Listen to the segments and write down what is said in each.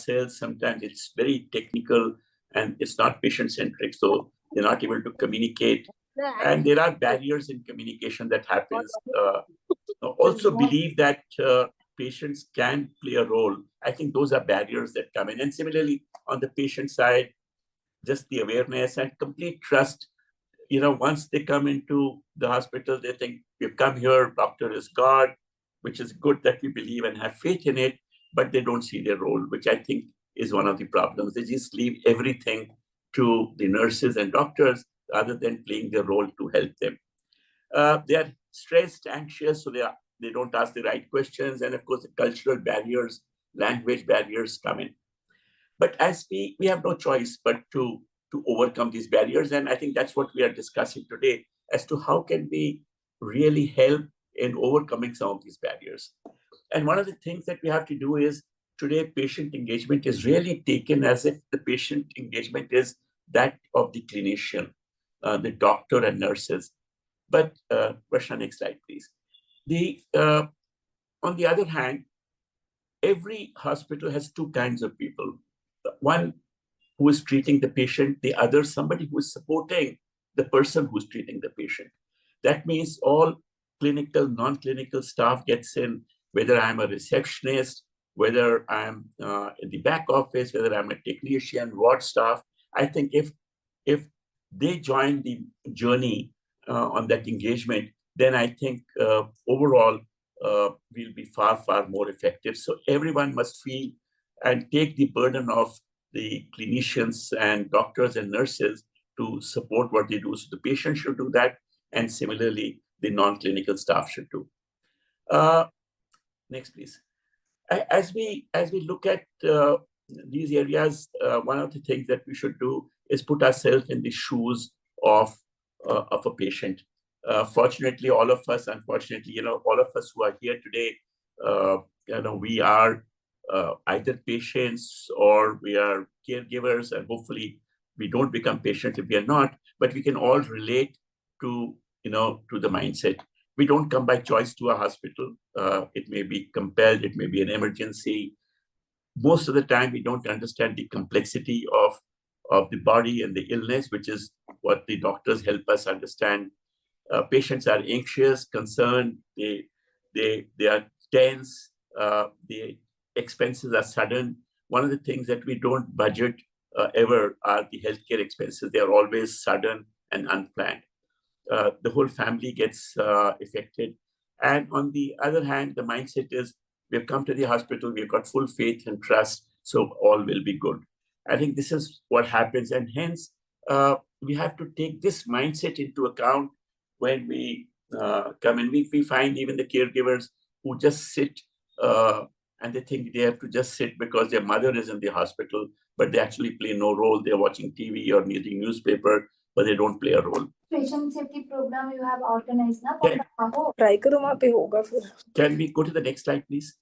ourselves. Sometimes it's very technical and it's not patient-centric, so they're not able to communicate. And there are barriers in communication that happens. Also believe that patients can play a role. I think those are barriers that come in. And similarly, on the patient side, just the awareness and complete trust. Once they come into the hospital, they think, we've come here, doctor is God, which is good that we believe and have faith in it, but they don't see their role, which I think is one of the problems. They just leave everything to the nurses and doctors rather than playing their role to help them. They are stressed, anxious, so they don't ask the right questions. And of course, the cultural barriers, language barriers come in. But as we have no choice but to overcome these barriers. And I think that's what we are discussing today, as to how can we really help in overcoming some of these barriers. And one of the things that we have to do is, today, patient engagement is really taken as if the patient engagement is that of the clinician, the doctor and nurses. But, Varsha, next slide, please. On the other hand, every hospital has two kinds of people. One who is treating the patient, the other somebody who is supporting the person who's treating the patient. That means all clinical, non-clinical staff gets in, whether I'm a receptionist, whether I'm in the back office, whether I'm a technician, ward staff. I think if they join the journey on that engagement, then I think overall we'll be far, far more effective. So everyone must feel and take the burden of the clinicians and doctors and nurses to support what they do. So the patient should do that, and similarly, the non-clinical staff should do. Next, please. As we look at these areas, one of the things that we should do is put ourselves in the shoes of a patient. Fortunately, all of us, unfortunately, all of us who are here today, we are either patients or we are caregivers, and hopefully we don't become patients if we are not, but we can all relate to the mindset. We don't come by choice to a hospital. It may be compelled, it may be an emergency. Most of the time, we don't understand the complexity of the body and the illness, which is what the doctors help us understand. Patients are anxious, concerned, they are tense, the expenses are sudden. One of the things that we don't budget ever are the healthcare expenses. They are always sudden and unplanned. The whole family gets affected. And on the other hand, the mindset is, we've come to the hospital, we've got full faith and trust, so all will be good. I think this is what happens. And hence, we have to take this mindset into account when we come in. We find even the caregivers who just sit and they think they have to just sit because their mother is in the hospital, but they actually play no role. They're watching TV or reading newspaper, but they don't play a role. Patient safety program you have organized now. Can we go to the next slide, please?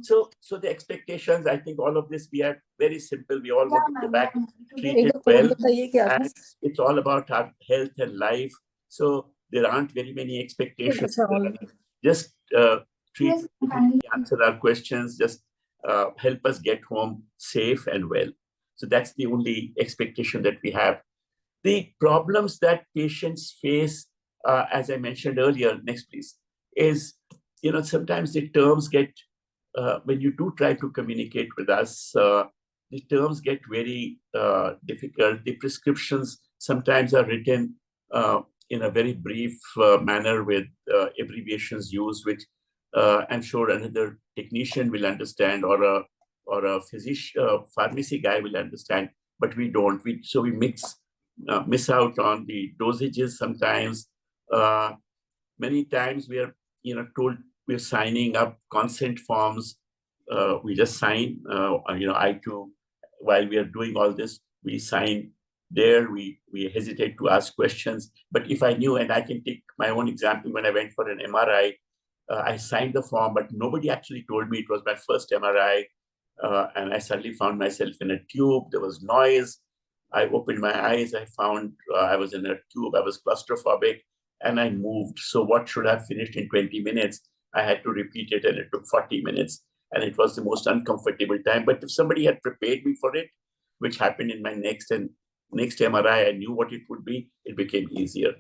So the expectations, I think all of this, we are very simple. We all want to go back, treated well, and it's all about our health and life. So there aren't very many expectations. Just treat, answer our questions, just help us get home safe and well. So that's the only expectation that we have. The problems that patients face, as I mentioned earlier, next please, is, sometimes the terms get, when you do try to communicate with us, the terms get very difficult. The prescriptions sometimes are written in a very brief manner with abbreviations used, which I'm sure another technician will understand, or a physician, pharmacy guy will understand, but we don't. So we miss out on the dosages sometimes. Many times we are told we're signing up consent forms. We just sign, I too, while we are doing all this, we sign there, we hesitate to ask questions. But if I knew, and I can take my own example, when I went for an MRI, I signed the form, but nobody actually told me it was my first MRI. And I suddenly found myself in a tube. There was noise. I opened my eyes. I found I was in a tube. I was claustrophobic, and I moved. So what should have finished in 20 minutes, I had to repeat it, and it took 40 minutes. and it was the most uncomfortable time. But if somebody had prepared me for it, which happened in my next MRI, I knew what it would be, it became easier.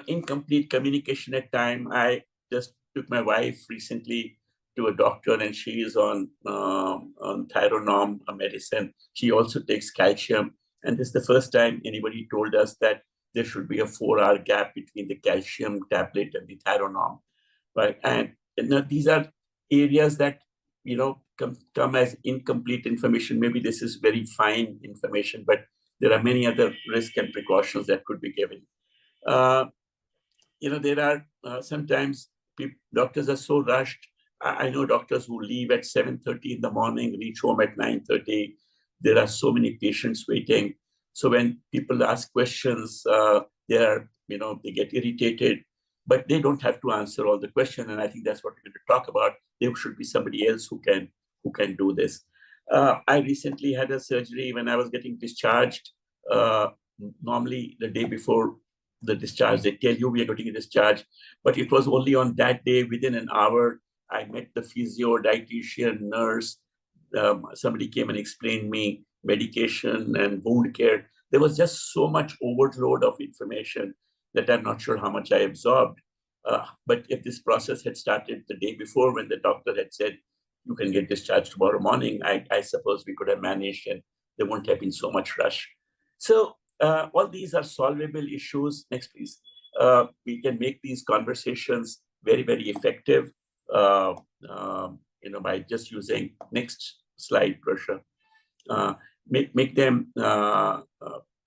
Incomplete communication at time. I just took my wife recently to a doctor, and she is on Thyronorm medicine. She also takes calcium, and this is the first time anybody told us that there should be a 4-hour gap between the calcium tablet and the Thyronorm, right? And these are areas that come as incomplete information. Maybe this is very fine information, but there are many other risks and precautions that could be given. There are sometimes doctors are so rushed. I know doctors who leave at 7:30 in the morning, reach home at 9:30. There are so many patients waiting. So when people ask questions, they get irritated, but they don't have to answer all the questions. And I think that's what we're going to talk about. There should be somebody else who can do this. I recently had a surgery when I was getting discharged. Normally, the day before the discharge, they tell you we are getting a discharge, but it was only on that day, within an hour, I met the physio, dietitian, nurse. Somebody came and explained me medication and wound care. There was just so much overload of information that I'm not sure how much I absorbed. But if this process had started the day before, when the doctor had said, you can get discharged tomorrow morning, I suppose we could have managed, and there wouldn't have been so much rush. So all these are solvable issues. Next, please. We can make these conversations very, very effective, by just using next slide, Prasha. Make them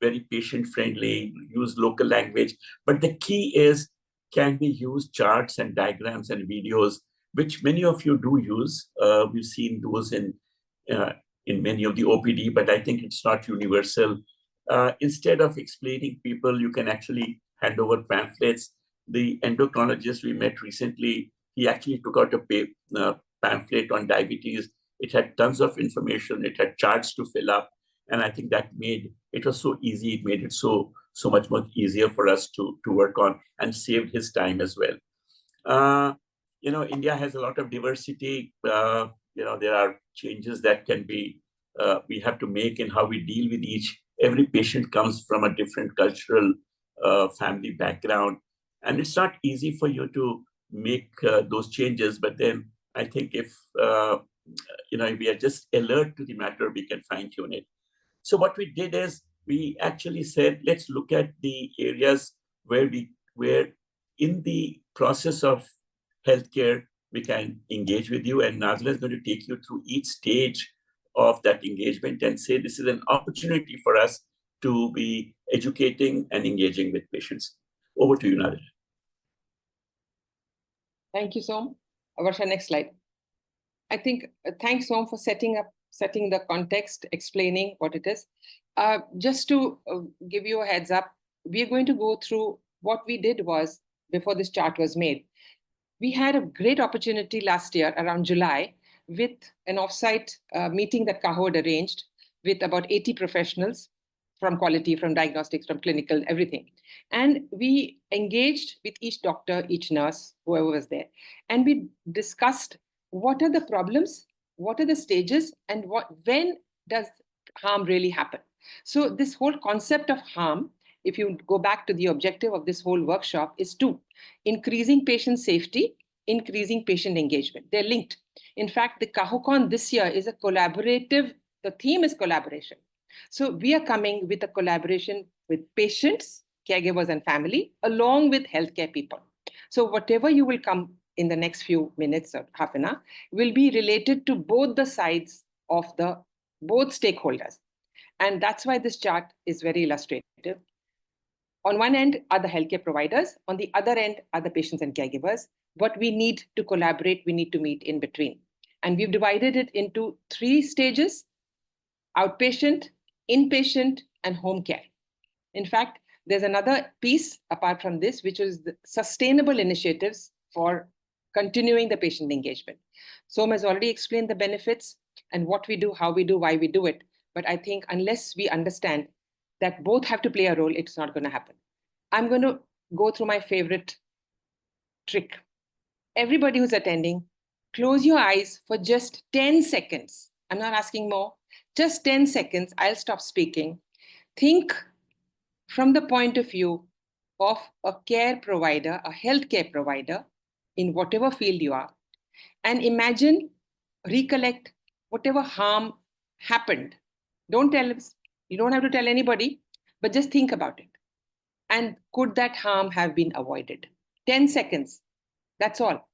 very patient-friendly, use local language. But the key is, can we use charts and diagrams and videos, which many of you do use. We've seen those in many of the OPD, but I think it's not universal. Instead of explaining people, you can actually hand over pamphlets. The endocrinologist we met recently, he actually took out a pamphlet on diabetes. It had tons of information. It had charts to fill up. And I think that made it was so easy. It made it so much more easier for us to work on, and saved his time as well. India has a lot of diversity. There are changes that can be, we have to make in how we deal with each. Every patient comes from a different cultural family background. And it's not easy for you to make those changes. But then I think if we are just alert to the matter, we can fine tune it. So what we did is we actually said, let's look at the areas where in the process of healthcare, we can engage with you. And Nazla is going to take you through each stage of that engagement and say, this is an opportunity for us to be educating and engaging with patients. Over to you, Nazla. Thank you, Som. Varsha, next slide. I think, thanks, Som, for setting the context, explaining what it is. Just to give you a heads up, we are going to go through what we did was, before this chart was made, we had a great opportunity last year around July with an offsite meeting that CAHO had arranged with about 80 professionals from quality, from diagnostics, from clinical, everything. And we engaged with each doctor, each nurse, whoever was there. And we discussed what are the problems, what are the stages, and when does harm really happen. So this whole concept of harm, if you go back to the objective of this whole workshop, is two: increasing patient safety, increasing patient engagement. They're linked. In fact, the CAHOCON this year is a collaborative, the theme is collaboration. So we are coming with a collaboration with patients, caregivers, and family, along with healthcare people. So whatever you will come in the next few minutes or half an hour will be related to both the sides of both stakeholders. And that's why this chart is very illustrative. On one end are the healthcare providers. On the other end are the patients and caregivers. But we need to collaborate. We need to meet in between. And we've divided it into 3 stages: outpatient, inpatient, and home care. In fact, there's another piece apart from this, which is the sustainable initiatives for continuing the patient engagement. Som has already explained the benefits and what we do, how we do, why we do it. But I think unless we understand that both have to play a role, it's not going to happen. I'm going to go through my favorite trick. Everybody who's attending, close your eyes for just 10 seconds. I'm not asking more, just 10 seconds. I'll stop speaking. Think from the point of view of a care provider, a healthcare provider, in whatever field you are, and imagine, recollect whatever harm happened. Don't tell us, you don't have to tell anybody, but just think about it. And could that harm have been avoided? 10 seconds, that's all.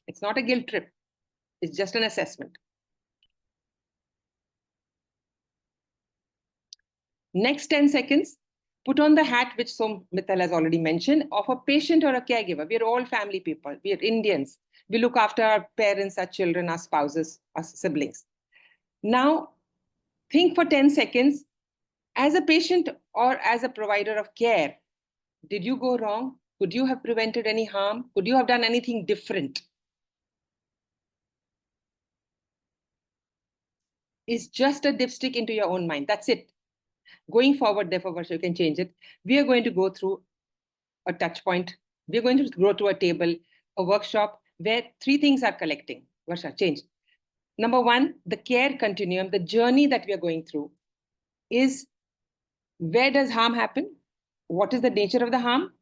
It's not a guilt trip, it's just an assessment. Next 10 seconds, put on the hat, which Mittal has already mentioned, of a patient or a caregiver. We are all family people. We are Indians. We look after our parents, our children, our spouses, our siblings. Now, think for 10 seconds, as a patient or as a provider of care, did you go wrong? Could you have prevented any harm? Could you have done anything different? It's just a dipstick into your own mind. That's it. Going forward, therefore, Varsha, you can change it. We are going to go through a touch point. We're going to go to a table, a workshop where 3 things are collecting. Varsha, change. Number 1, the care continuum, the journey that we are going through is, where does harm happen? What is the nature of the harm?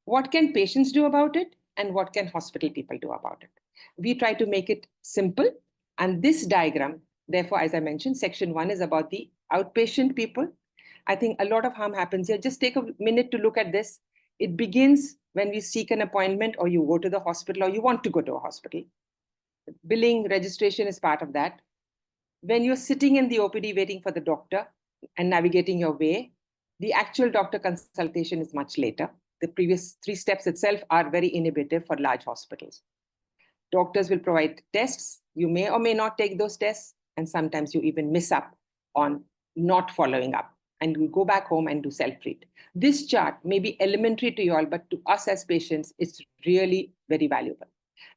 What can patients do about it? And what can hospital people do about it? We try to make it simple. And this diagram, therefore, as I mentioned, section 1 is about the outpatient people. I think a lot of harm happens here. Just take a minute to look at this. It begins when we seek an appointment, or you go to the hospital, or you want to go to a hospital. Billing, registration is part of that. When you're sitting in the OPD waiting for the doctor and navigating your way, the actual doctor consultation is much later. The previous 3 steps itself are very inhibitive for large hospitals. Doctors will provide tests. You may or may not take those tests, and sometimes you even miss up on not following up, and you go back home and do self-treat. This chart may be elementary to you all, but to us as patients, it's really very valuable.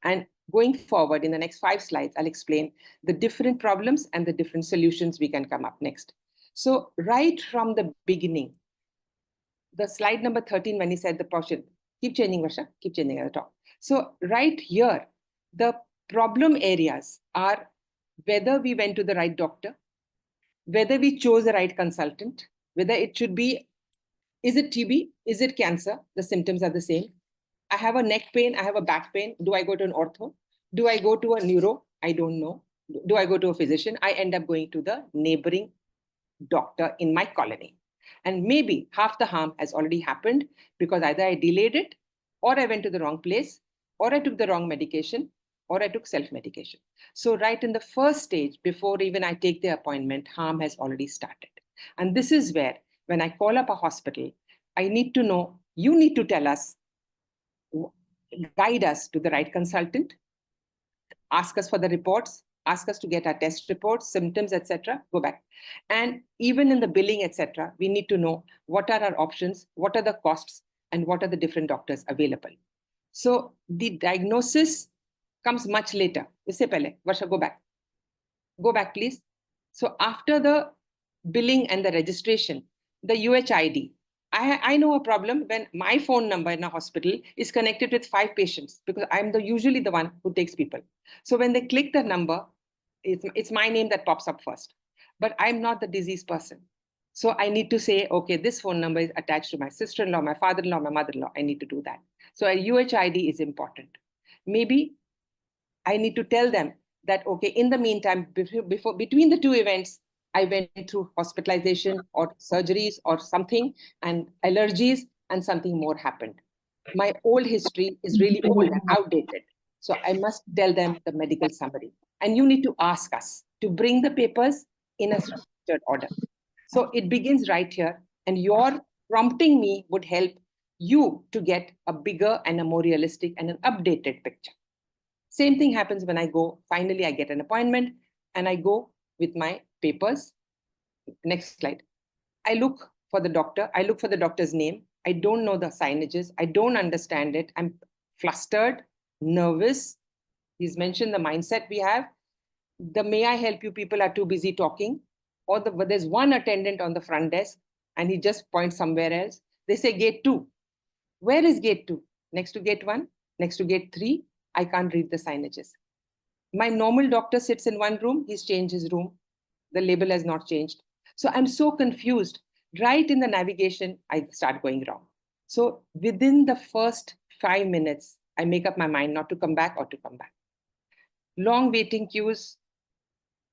And going forward in the next 5 slides, I'll explain the different problems and the different solutions we can come up next. So right from the beginning, the slide number 13, when he said the portion, keep changing, Varsha, keep changing at the top. So right here, the problem areas are whether we went to the right doctor, whether we chose the right consultant, whether it should be, is it TB? Is it cancer? The symptoms are the same. I have a neck pain, I have a back pain. Do I go to an ortho? Do I go to a neuro? I don't know. Do I go to a physician? I end up going to the neighboring doctor in my colony. And maybe half the harm has already happened because either I delayed it, or I went to the wrong place, or I took the wrong medication, or I took self-medication. So right in the first stage, before even I take the appointment, harm has already started. And this is where, when I call up a hospital, I need to know, you need to tell us, guide us to the right consultant, ask us for the reports, ask us to get our test reports, symptoms, etc. Go back. And even in the billing, etc., we need to know what are our options, what are the costs, and what are the different doctors available. So the diagnosis comes much later. Isse pehle, Varsha, go back. Go back, please. So after the billing and the registration, the UHID, I know a problem when my phone number in a hospital is connected with 5 patients, because I'm usually the one who takes people. So when they click the number, it's my name that pops up first, but I'm not the disease person. So I need to say, okay, this phone number is attached to my sister-in-law, my father-in-law, my mother-in-law. I need to do that. So a UHID is important. Maybe I need to tell them that, okay, in the meantime, between the 2 events, I went through hospitalization or surgeries or something, and allergies, and something more happened. My old history is really old and outdated. So I must tell them the medical summary. And you need to ask us to bring the papers in a structured order. So it begins right here, and your prompting me would help you to get a bigger and a more realistic and an updated picture. Same thing happens when I go, finally I get an appointment and I go with my papers. Next slide. I look for the doctor. I look for the doctor's name. I don't know the signages. I don't understand it. I'm flustered, nervous. He's mentioned the mindset we have. The may I help you people are too busy talking. Or there's one attendant on the front desk and he just points somewhere else. They say gate 2. Where is gate 2? Next to gate 1? Next to gate 3? I can't read the signages. My normal doctor sits in one room, he's changed his room. The label has not changed. So I'm so confused. Right in the navigation, I start going wrong. So within the first 5 minutes, I make up my mind not to come back or to come back. Long waiting queues,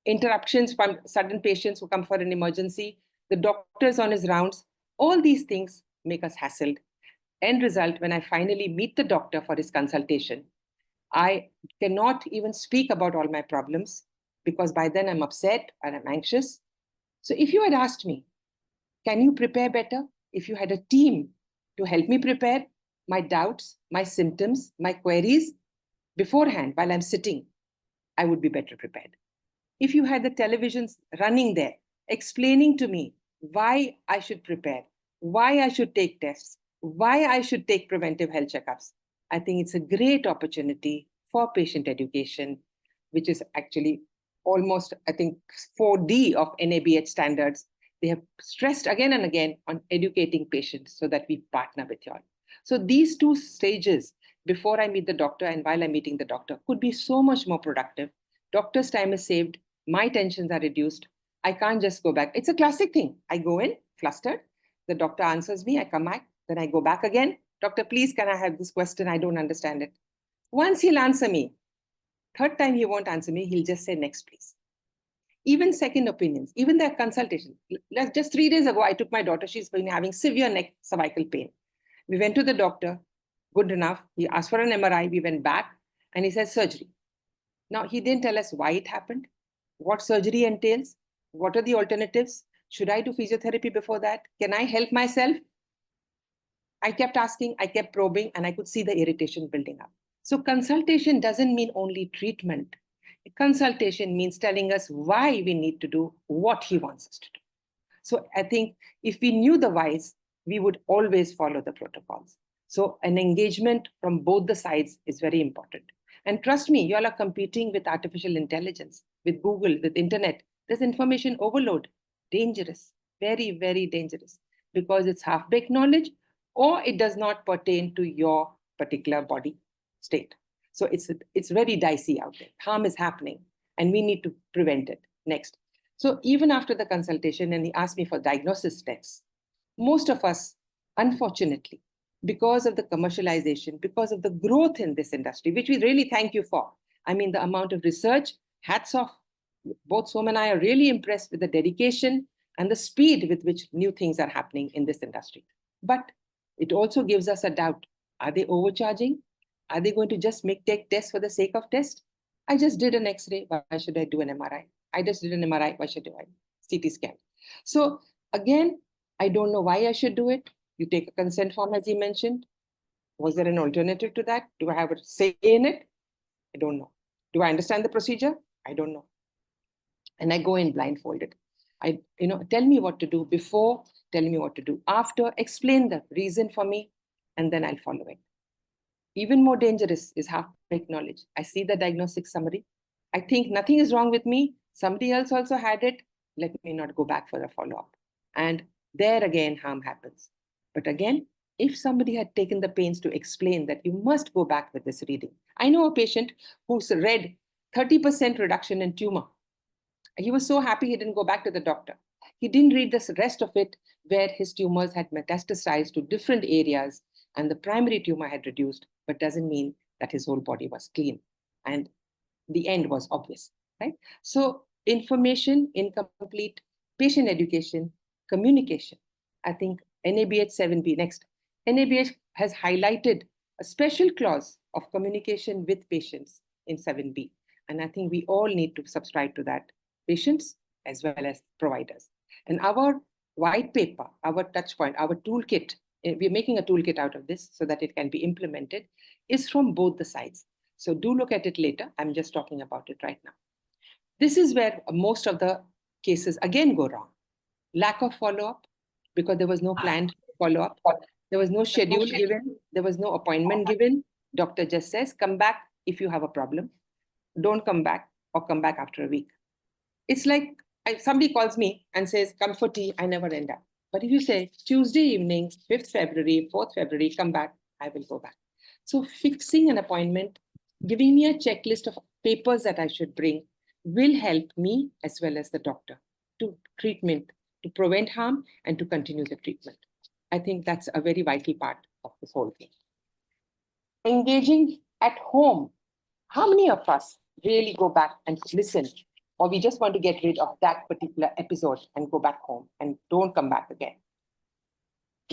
interruptions from sudden patients who come for an emergency, the doctor's on his rounds, all these things make us hassled. End result, when I finally meet the doctor for his consultation, I cannot even speak about all my problems because by then I'm upset and I'm anxious. So if you had asked me, can you prepare better? If you had a team to help me prepare my doubts, my symptoms, my queries beforehand while I'm sitting, I would be better prepared. If you had the televisions running there, explaining to me why I should prepare, why I should take tests, why I should take preventive health checkups, I think it's a great opportunity for patient education, which is actually almost, I think, 4D of NABH standards. They have stressed again and again on educating patients so that we partner with you all. So these two stages, before I meet the doctor and while I'm meeting the doctor, could be so much more productive. Doctor's time is saved. My tensions are reduced. I can't just go back. It's a classic thing. I go in flustered. The doctor answers me. I come back. Then I go back again. Doctor, please, can I have this question? I don't understand it. Once he'll answer me. Third time he won't answer me. He'll just say, next, please. Even second opinions, even their consultation. Just 3 days ago, I took my daughter. She's been having severe neck cervical pain. We went to the doctor. Good enough. He asked for an MRI. We went back and he said surgery. Now, he didn't tell us why it happened, what surgery entails, what are the alternatives? Should I do physiotherapy before that? Can I help myself? I kept asking, I kept probing, and I could see the irritation building up. So consultation doesn't mean only treatment. Consultation means telling us why we need to do what he wants us to do. So I think if we knew the whys, we would always follow the protocols. So an engagement from both the sides is very important. And trust me, you all are competing with artificial intelligence, with Google, with internet. There's information overload. Dangerous, very, very dangerous, because it's half-baked knowledge or it does not pertain to your particular body state. So it's very dicey out there. Harm is happening and we need to prevent it. Next. So even after the consultation and he asked me for diagnosis tests, most of us, unfortunately, because of the commercialization, because of the growth in this industry, which we really thank you for. I mean, the amount of research, hats off. Both Som and I are really impressed with the dedication and the speed with which new things are happening in this industry. But it also gives us a doubt. Are they overcharging? Are they going to just take tests for the sake of test? I just did an X-ray. Why should I do an MRI? I just did an MRI. Why should I? CT scan. So again, I don't know why I should do it. You take a consent form, as he mentioned. Was there an alternative to that? Do I have a say in it? I don't know. Do I understand the procedure? I don't know. And I go in blindfolded. Tell me what to do before, tell me what to do after, explain the reason for me, and then I'll follow it. Even more dangerous is half-baked knowledge. I see the diagnostic summary. I think nothing is wrong with me. Somebody else also had it. Let me not go back for a follow-up. And there again, harm happens. But again, if somebody had taken the pains to explain that you must go back with this reading. I know a patient who's read 30% reduction in tumor. He was so happy he didn't go back to the doctor. He didn't read the rest of it where his tumors had metastasized to different areas and the primary tumor had reduced, but doesn't mean that his whole body was clean. And the end was obvious, right? So information, incomplete, patient education, communication. I think NABH 7B, next. NABH has highlighted a special clause of communication with patients in 7B. And I think we all need to subscribe to that, patients as well as providers. And our white paper, our touch point, our toolkit, we're making a toolkit out of this so that it can be implemented, is from both the sides. So do look at it later. I'm just talking about it right now. This is where most of the cases again go wrong. Lack of follow-up, because there was no planned follow-up. There was no schedule given. There was no appointment given. Doctor just says, come back if you have a problem. Don't come back or come back after a week. It's like somebody calls me and says, come for tea, I never end up. But if you say Tuesday evening, 5th February, 4th February, come back, I will go back. So fixing an appointment, giving me a checklist of papers that I should bring will help me as well as the doctor to treatment, to prevent harm and to continue the treatment. I think that's a very vital part of this whole thing. Engaging at home. How many of us really go back and listen, or we just want to get rid of that particular episode and go back home and don't come back again?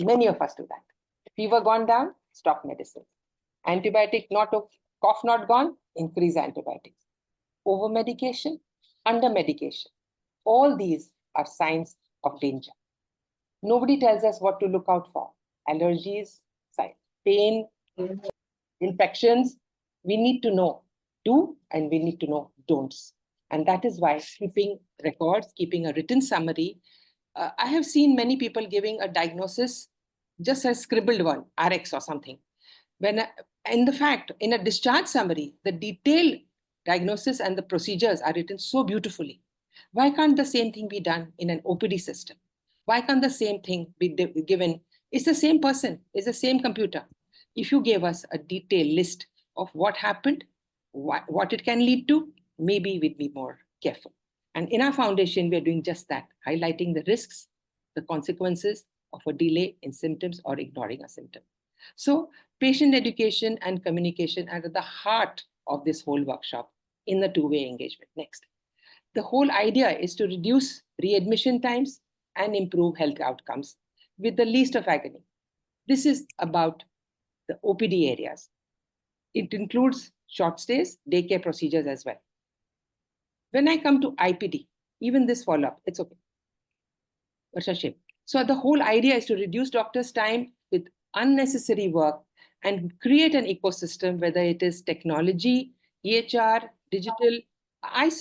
Many of us do that. Fever gone down, stop medicine. Antibiotic not, cough not gone, increase antibiotics. Over medication, under medication. All these are signs of danger. Nobody tells us what to look out for. Allergies, pain, infections. We need to know do and we need to know don'ts. And that is why keeping records, keeping a written summary. I have seen many people giving a diagnosis, just a scribbled one, RX or something. When in the fact, in a discharge summary, the detailed diagnosis and the procedures are written so beautifully. Why can't the same thing be done in an OPD system? Why can't the same thing be given? It's the same person, it's the same computer. If you gave us a detailed list of what happened, what it can lead to, maybe we'd be more careful. And in our foundation, we are doing just that, highlighting the risks, the consequences of a delay in symptoms or ignoring a symptom. So patient education and communication are at the heart of this whole workshop in the two-way engagement. Next. The whole idea is to reduce readmission times and improve health outcomes with the least of agony. This is about the OPD areas. It includes short stays, daycare procedures as well. When I come to IPD, even this follow-up, it's okay. So the whole idea is to reduce doctors' time with unnecessary work and create an ecosystem, whether it is technology, EHR, digital. I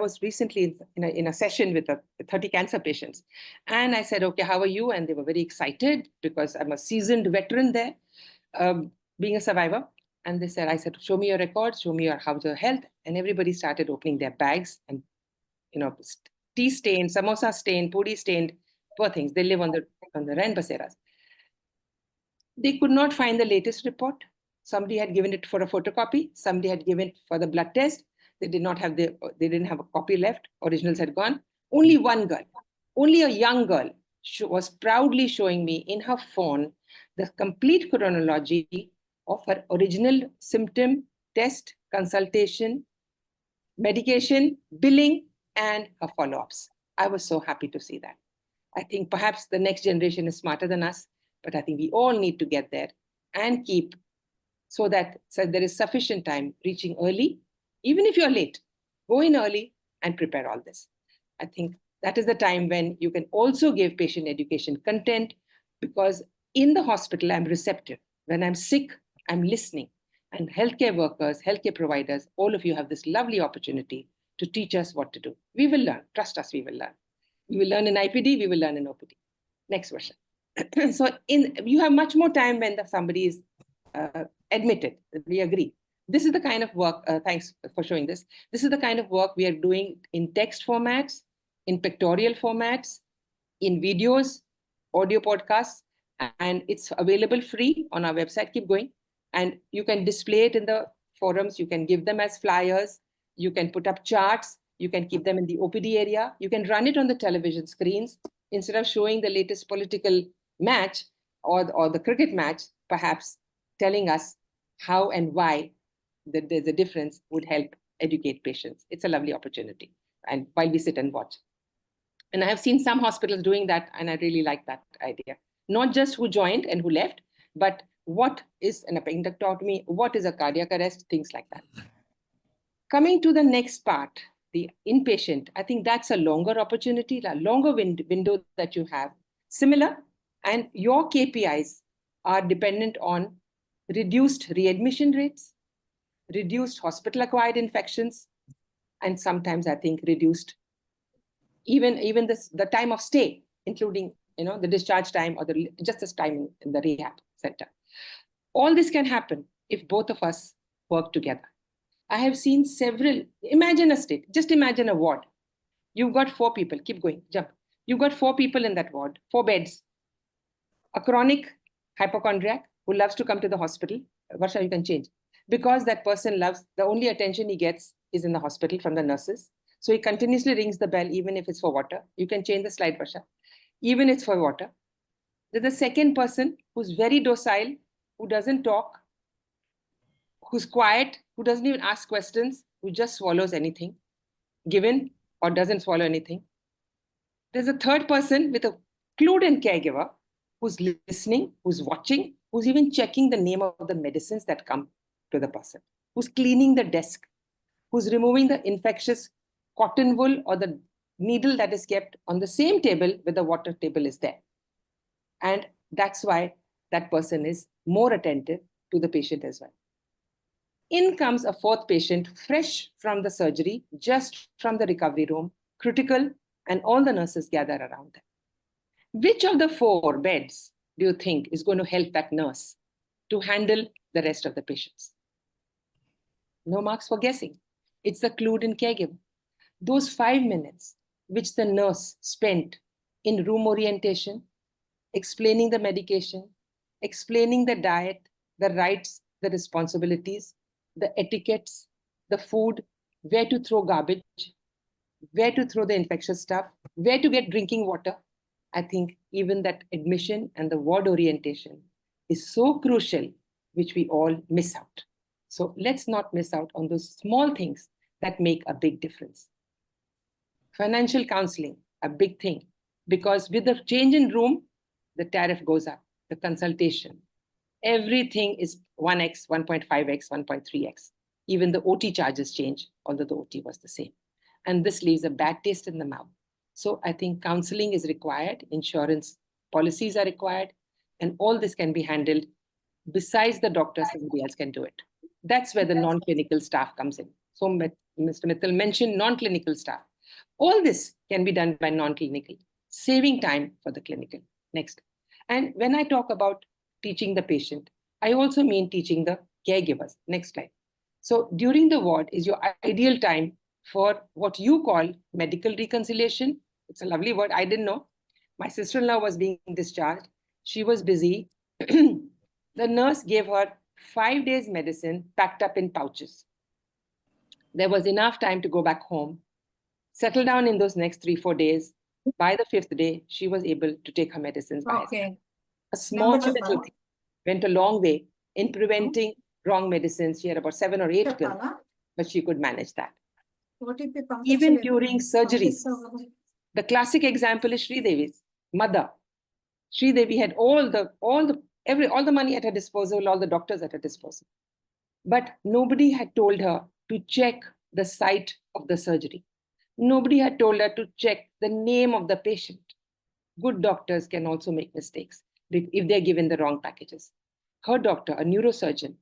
was recently in a session with 30 cancer patients. And I said, okay, how are you? And they were very excited because I'm a seasoned veteran there, being a survivor. And I said, show me your records, show me how's your health. And everybody started opening their bags and, tea stained, samosa stained, puri stained, poor things. They live on the Rain Baseras. They could not find the latest report. Somebody had given it for a photocopy. Somebody had given it for the blood test. They didn't have a copy left. Originals had gone. Only one girl, only a young girl was proudly showing me in her phone the complete chronology of her original symptom, test, consultation, medication, billing, and her follow-ups. I was so happy to see that. I think perhaps the next generation is smarter than us, but I think we all need to get there and keep so that there is sufficient time reaching early. Even if you're late, go in early and prepare all this. I think that is the time when you can also give patient education content, because in the hospital, I'm receptive. When I'm sick, I'm listening. And healthcare workers, healthcare providers, all of you have this lovely opportunity to teach us what to do. We will learn. Trust us, we will learn. We will learn in IPD, we will learn in OPD. Next question. So you have much more time when somebody is admitted. We agree. This is the kind of work, thanks for showing this. This is the kind of work we are doing in text formats, in pictorial formats, in videos, audio podcasts, and it's available free on our website. Keep going. And you can display it in the forums. You can give them as flyers. You can put up charts. You can keep them in the OPD area. You can run it on the television screens. Instead of showing the latest political match or the cricket match, perhaps telling us how and why there's a difference would help educate patients. It's a lovely opportunity. And while we sit and watch. And I have seen some hospitals doing that, and I really like that idea. Not just who joined and who left, but what is an appendectomy, what is a cardiac arrest, things like that. Coming to the next part, the inpatient, I think that's a longer opportunity, a longer window that you have. Similar, and your KPIs are dependent on reduced readmission rates, reduced hospital-acquired infections, and sometimes I think reduced even the time of stay, including the discharge time or just the time in the rehab center. All this can happen if both of us work together. I have seen several, imagine a state, just imagine a ward. You've got 4 people, keep going, jump. You've got 4 people in that ward, 4 beds. A chronic hypochondriac who loves to come to the hospital. Varsha, you can change. because that person loves, the only attention he gets is in the hospital from the nurses. So he continuously rings the bell, even if it's for water. You can change the slide, Varsha. Even if it's for water. There's a second person who's very docile, who doesn't talk, who's quiet, who doesn't even ask questions, who just swallows anything given or doesn't swallow anything. There's a third person with a clued-in caregiver who's listening, who's watching, who's even checking the name of the medicines that come to the person, who's cleaning the desk, who's removing the infectious cotton wool or the needle that is kept on the same table where the water table is there. And that's why that person is more attentive to the patient as well. In comes a fourth patient, fresh from the surgery, just from the recovery room, critical, and all the nurses gather around them. Which of the 4 beds do you think is going to help that nurse to handle the rest of the patients? No marks for guessing. It's the clued-in caregiver. Those 5 minutes which the nurse spent in room orientation, explaining the medication, explaining the diet, the rights, the responsibilities, the etiquettes, the food, where to throw garbage, where to throw the infectious stuff, where to get drinking water. I think even that admission and the ward orientation is so crucial, which we all miss out. So let's not miss out on those small things that make a big difference. Financial counseling, a big thing, because with the change in room, the tariff goes up, the consultation, everything is 1x, 1.5x, 1.3x. Even the OT charges change, although the OT was the same. And this leaves a bad taste in the mouth. So I think counseling is required, insurance policies are required, and all this can be handled. Besides the doctor, somebody else can do it. That's where the non-clinical staff comes in. So Mr. Mittal mentioned non-clinical staff. All this can be done by non-clinical, saving time for the clinical. Next. And when I talk about teaching the patient, I also mean teaching the caregivers. Next slide. So during the ward is your ideal time for what you call medical reconciliation. It's a lovely word. I didn't know. My sister-in-law was being discharged. She was busy. The nurse gave her 5 days medicine packed up in pouches. There was enough time to go back home, settle down in those next 3-4 days. By the 5th day, she was able to take her medicines by herself. A small little thing went a long way in preventing wrong medicines. She had about 7 or 8 pills, but she could manage that. Even during surgeries, the classic example is Sridevi's mother. Sridevi had all the money at her disposal, all the doctors at her disposal. But nobody had told her to check the site of the surgery. Nobody had told her to check the name of the patient. Good doctors can also make mistakes if they're given the wrong packages. Her doctor, a neurosurgeon,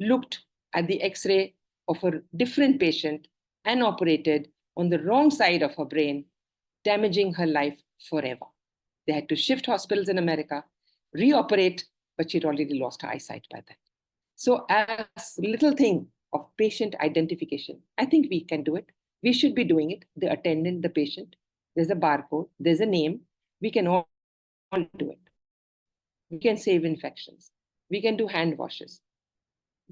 looked at the X-ray of a different patient and operated on the wrong side of her brain, damaging her life forever. They had to shift hospitals in America, reoperate, but she'd already lost her eyesight by then. So as a little thing of patient identification, I think we can do it. We should be doing it. The attendant, the patient, there's a barcode, there's a name. We can all do it. We can save infections. We can do hand washes.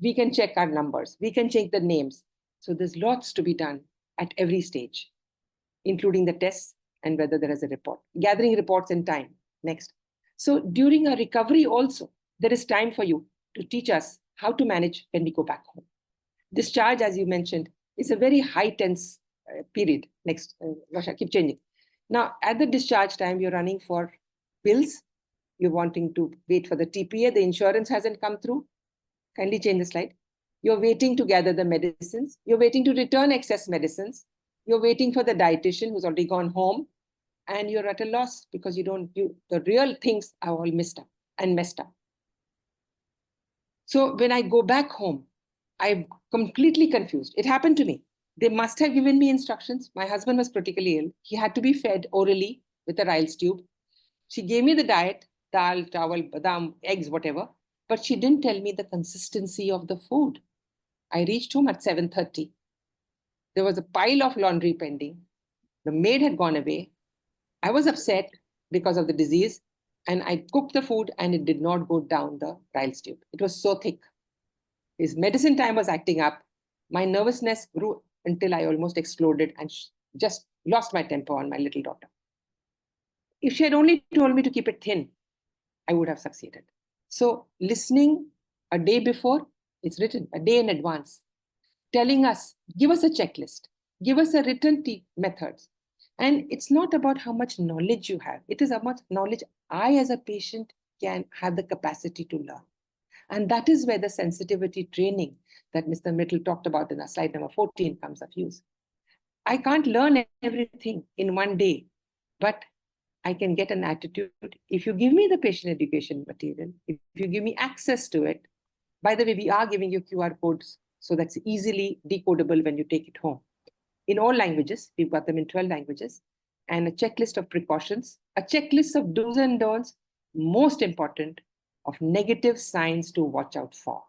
We can check our numbers. We can check the names. So there's lots to be done at every stage, including the tests and whether there is a report. Gathering reports in time. Next. So during a recovery also, there is time for you to teach us how to manage when we go back home. Discharge, as you mentioned, is a very high tense period. Next, Rasha, keep changing. Now, at the discharge time, you're running for bills. You're wanting to wait for the TPA. The insurance hasn't come through. Kindly change the slide. You're waiting to gather the medicines. You're waiting to return excess medicines. You're waiting for the dietitian who's already gone home. And you're at a loss because the real things are all messed up. So when I go back home, I'm completely confused. It happened to me. They must have given me instructions. My husband was critically ill. He had to be fed orally with a Ryle's tube. She gave me the diet, dal, chawal, badam, eggs, whatever, but she didn't tell me the consistency of the food. I reached home at 7:30. There was a pile of laundry pending. The maid had gone away. I was upset because of the disease, and I cooked the food and it did not go down the Ryle's tube. It was so thick. His medicine time was acting up. My nervousness grew until I almost exploded and just lost my temper on my little daughter. If she had only told me to keep it thin, I would have succeeded. So listening a day before, it's written, a day in advance, telling us, give us a checklist, give us a written methods. And it's not about how much knowledge you have. It is how much knowledge I as a patient can have the capacity to learn. And that is where the sensitivity training that Mr. Mittal talked about in our slide number 14 comes of use. I can't learn everything in one day, but I can get an attitude. If you give me the patient education material, if you give me access to it, by the way, we are giving you QR codes, so that's easily decodable when you take it home. In all languages, we've got them in 12 languages, and a checklist of precautions, a checklist of do's and don'ts, most important, of negative signs to watch out for.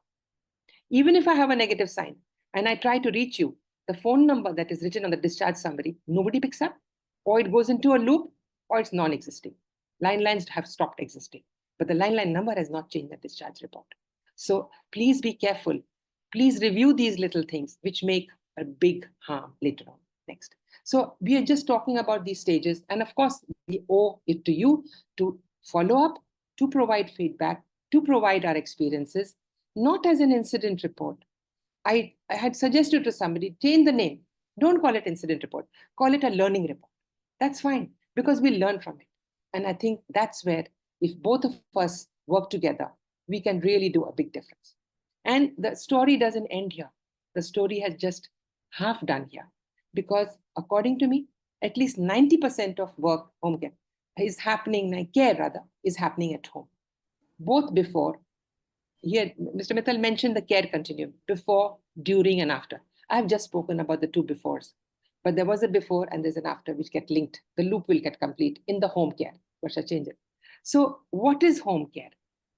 Even if I have a negative sign and I try to reach you, the phone number that is written on the discharge summary, nobody picks up, or it goes into a loop, or it's non-existing. Lines have stopped existing, but the line number has not changed the discharge report. So please be careful. Please review these little things which make a big harm later on. Next. So we are just talking about these stages. And of course, we owe it to you to follow up, to provide feedback, to provide our experiences, not as an incident report. I had suggested to somebody, change the name. Don't call it incident report. Call it a learning report. That's fine, because we learn from it. And I think that's where, if both of us work together, we can really do a big difference. And the story doesn't end here. The story has just half done here. Because according to me, at least 90% of work, home care, is happening, care rather, is happening at home. Both before, here, Mr. Mittal mentioned the care continuum, before, during, and after. I've just spoken about the two befores, but there was a before and there's an after which get linked. The loop will get complete in the home care. Varsha, change it. So what is home care?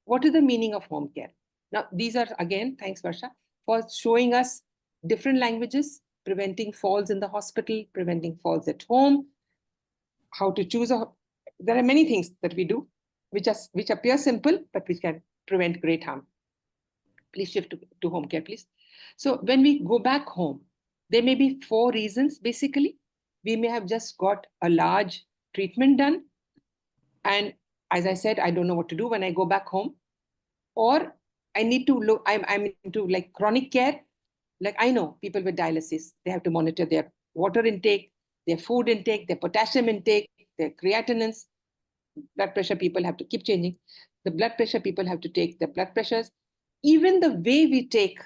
What is the meaning of home care? Now, these are, again, thanks Varsha, for showing us different languages, preventing falls in the hospital, preventing falls at home, how to choose there are many things that we do, which appear simple, but which can prevent great harm. Please shift to home care, please. So when we go back home, there may be 4 reasons, basically. We may have just got a large treatment done. And as I said, I don't know what to do when I go back home. Or I need to look, I'm into like chronic care. Like I know people with dialysis, they have to monitor their water intake, their food intake, their potassium intake, their creatinines. Blood pressure people have to keep changing. The blood pressure people have to take their blood pressures. Even the way we take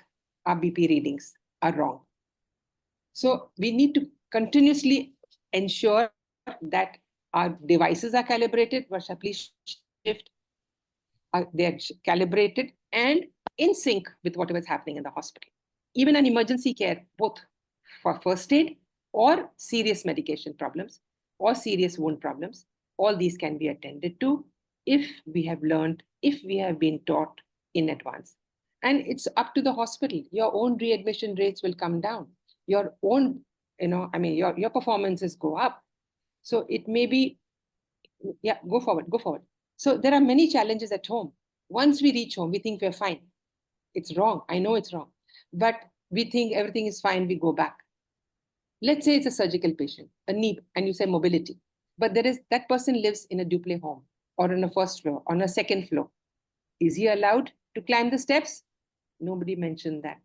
our BP readings are wrong. So we need to continuously ensure that our devices are calibrated. Varsha, please shift. They're calibrated and in sync with whatever is happening in the hospital. Even an emergency care, both for first aid or serious medication problems or serious wound problems, all these can be attended to if we have learned, if we have been taught in advance. And it's up to the hospital. Your own readmission rates will come down. Your own, your performances go up. So it may be, yeah, go forward. So there are many challenges at home. Once we reach home, we think we're fine. It's wrong. I know it's wrong. But we think everything is fine. We go back. Let's say it's a surgical patient, a knee, and you say mobility. But that person lives in a duplex home or on a first floor, on a second floor. Is he allowed to climb the steps? Nobody mentioned that.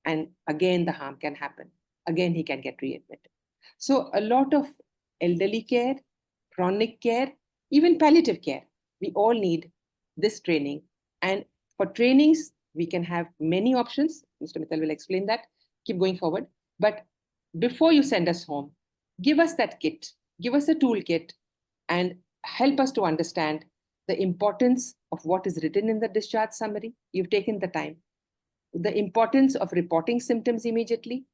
And again, the harm can happen. Again, he can get readmitted. So a lot of elderly care, chronic care, even palliative care, we all need this training. And for trainings, we can have many options. Mr. Mittal will explain that. Keep going forward. But before you send us home, give us that kit, give us a toolkit, and help us to understand the importance of what is written in the discharge summary. You've taken the time. The importance of reporting symptoms immediately,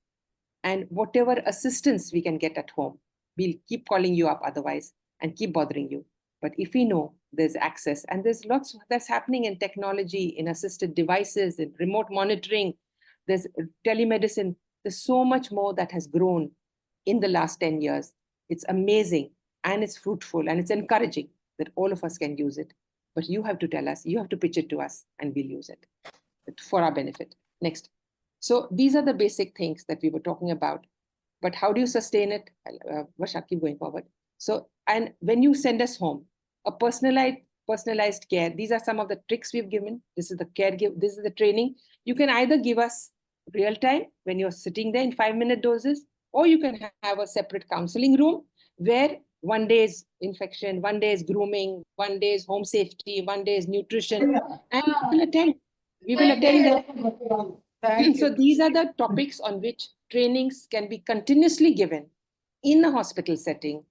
and whatever assistance we can get at home. We'll keep calling you up otherwise and keep bothering you. But if we know there's access, and there's lots that's happening in technology, in assisted devices, in remote monitoring, there's telemedicine, there's so much more that has grown in the last 10 years. It's amazing, and it's fruitful, and it's encouraging that all of us can use it. But you have to tell us, you have to pitch it to us, and we'll use it for our benefit. Next. So these are the basic things that we were talking about. But how do you sustain it? Varsha, keep going forward. So, and when you send us home, a personalized care, these are some of the tricks we've given. This is the this is the training. You can either give us real time when you're sitting there in 5-minute doses, or you can have a separate counseling room where one day is infection, one day is grooming, one day is home safety, one day is nutrition, and we will attend. We will attend them. So these are the topics on which trainings can be continuously given in a hospital setting,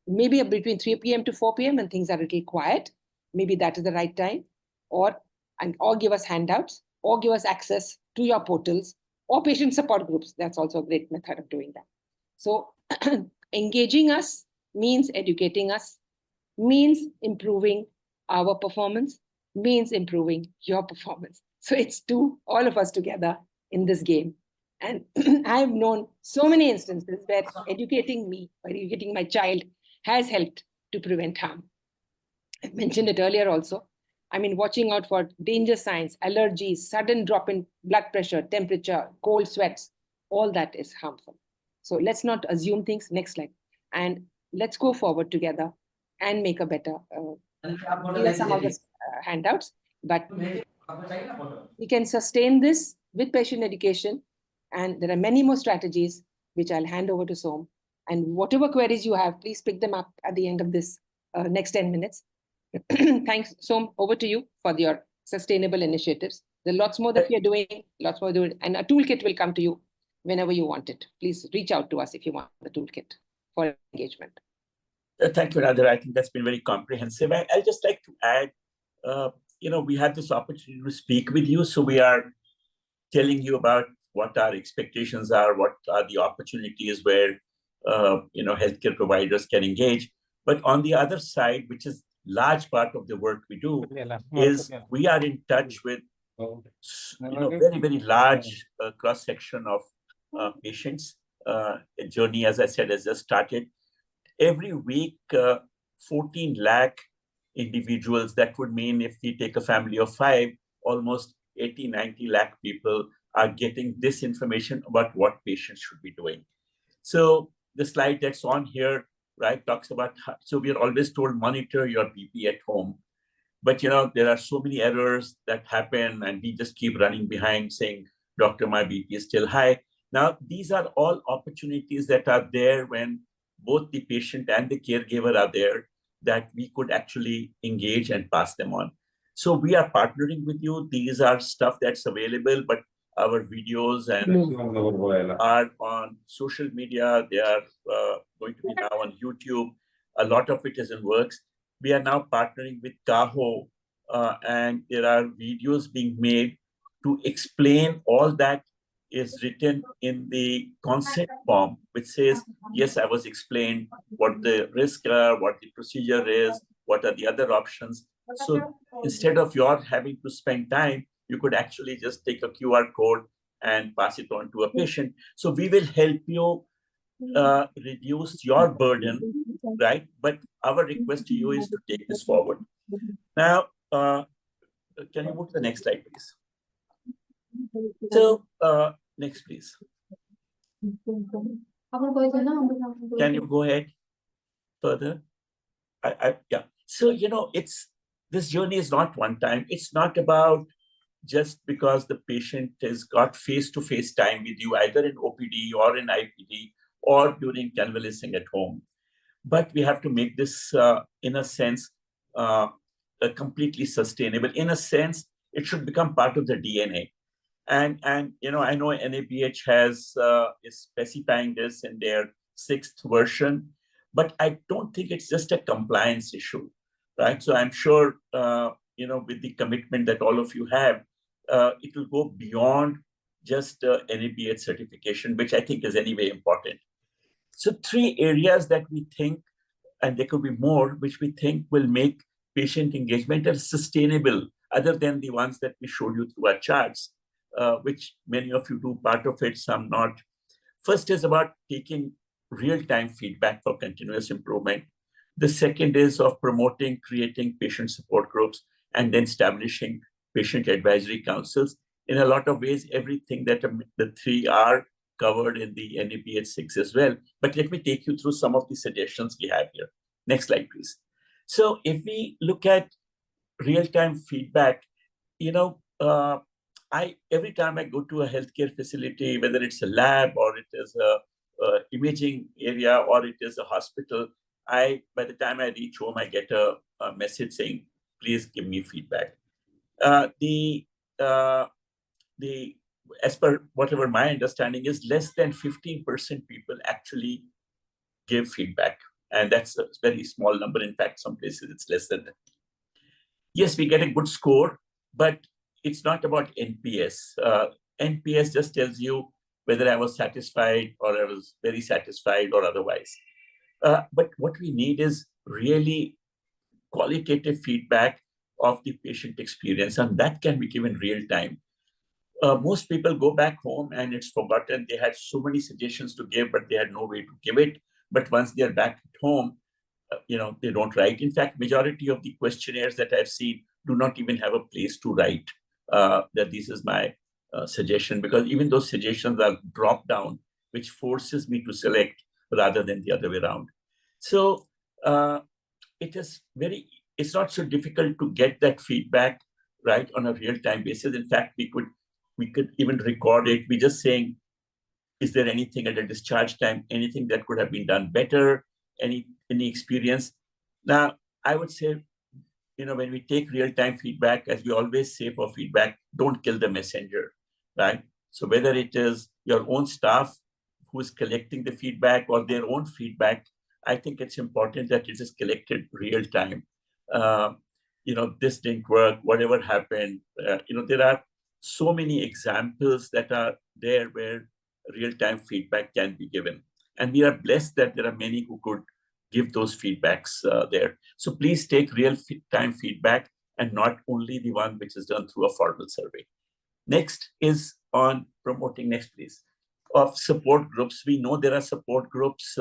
maybe between 3 p.m. to 4 p.m. when things are a little quiet. Maybe that is the right time, or give us handouts, or give us access to your portals, or patient support groups. That's also a great method of doing that. So engaging us means educating us, means improving our performance, means improving your performance. So it's all of us together in this game. And I've known so many instances where educating me or educating my child has helped to prevent harm. I mentioned it earlier also. I mean, watching out for danger signs, allergies, sudden drop in blood pressure, temperature, cold sweats, all that is harmful. So let's not assume things. Next slide. And let's go forward together and make a better, some of the handouts. But we can sustain this with patient education. And there are many more strategies, which I'll hand over to Som. And whatever queries you have, please pick them up at the end of this next 10 minutes. Thanks, Som. Over to you for your sustainable initiatives. There are lots more that we are doing, lots more doing, and a toolkit will come to you whenever you want it. Please reach out to us if you want the toolkit for engagement. Thank you, Radha. I think that's been very comprehensive. I'd just like to add, we had this opportunity to speak with you. So we are telling you about what our expectations are, what are the opportunities where, healthcare providers can engage. But on the other side, which is large part of the work we do, is we are in touch with, very, very large cross-section of patients. A journey, as I said, has just started. Every week, 14 lakh individuals. That would mean if we take a family of 5, almost 80, 90 lakh people are getting this information about what patients should be doing. So the slide that's on here, right, talks about, so we are always told monitor your BP at home. But, there are so many errors that happen and we just keep running behind saying, doctor, my BP is still high. Now, these are all opportunities that are there when both the patient and the caregiver are there that we could actually engage and pass them on. So we are partnering with you. These are stuff that's available, but our videos and are on social media. They are going to be now on YouTube. A lot of it is in works. We are now partnering with CAHO, and there are videos being made to explain all that is written in the consent form, which says, yes, I was explained what the risks are, what the procedure is, what are the other options. So instead of your having to spend time, you could actually just take a QR code and pass it on to a patient. So we will help you reduce your burden, right? But our request to you is to take this forward. Now, can you move to the next slide, please? So, next, please. Can you go ahead further? Yeah. So, this journey is not one time. It's not about just because the patient has got face-to-face time with you, either in OPD or in IPD or during convalescing at home. But we have to make this, in a sense, completely sustainable. In a sense, it should become part of the DNA. And I know NABH is specifying this in their 6th version, but I don't think it's just a compliance issue, right? So I'm sure, with the commitment that all of you have, it will go beyond just NABH certification, which I think is anyway important. So 3 areas that we think, and there could be more, which we think will make patient engagement sustainable, other than the ones that we showed you through our charts, which many of you do part of it, some not. First is about taking real-time feedback for continuous improvement. The second is of promoting, creating patient support groups, and then establishing patient advisory councils. in a lot of ways, everything that the three are covered in the NABH 6 as well. But let me take you through some of the suggestions we have here. Next slide, please. So if we look at real-time feedback, every time I go to a healthcare facility, whether it's a lab or it is a imaging area or it is a hospital, by the time I reach home, I get a message saying, please give me feedback. As per whatever my understanding is, less than 15% people actually give feedback. And that's a very small number. In fact, some places it's less than that. Yes, we get a good score, but it's not about NPS. NPS just tells you whether I was satisfied or I was very satisfied or otherwise. But what we need is really qualitative feedback of the patient experience, and that can be given real time. Most people go back home and it's forgotten. They had so many suggestions to give, but they had no way to give it. But once they're back at home, they don't write. In fact, majority of the questionnaires that I've seen do not even have a place to write that this is my suggestion, because even those suggestions are dropped down, which forces me to select rather than the other way around. So it's not so difficult to get that feedback right on a real-time basis. In fact, we could even record it. We're just saying, is there anything at a discharge time, anything that could have been done better, any experience? Now, I would say, when we take real-time feedback, as we always say for feedback, don't kill the messenger, right? So whether it is your own staff who is collecting the feedback or their own feedback, I think it's important that it is collected real-time. This didn't work, whatever happened. There are so many examples that are there where real-time feedback can be given. And we are blessed that there are many who could give those feedbacks there. So please take real-time feedback and not only the one which is done through a formal survey. Next is on promoting, next please, of support groups. We know there are support groups.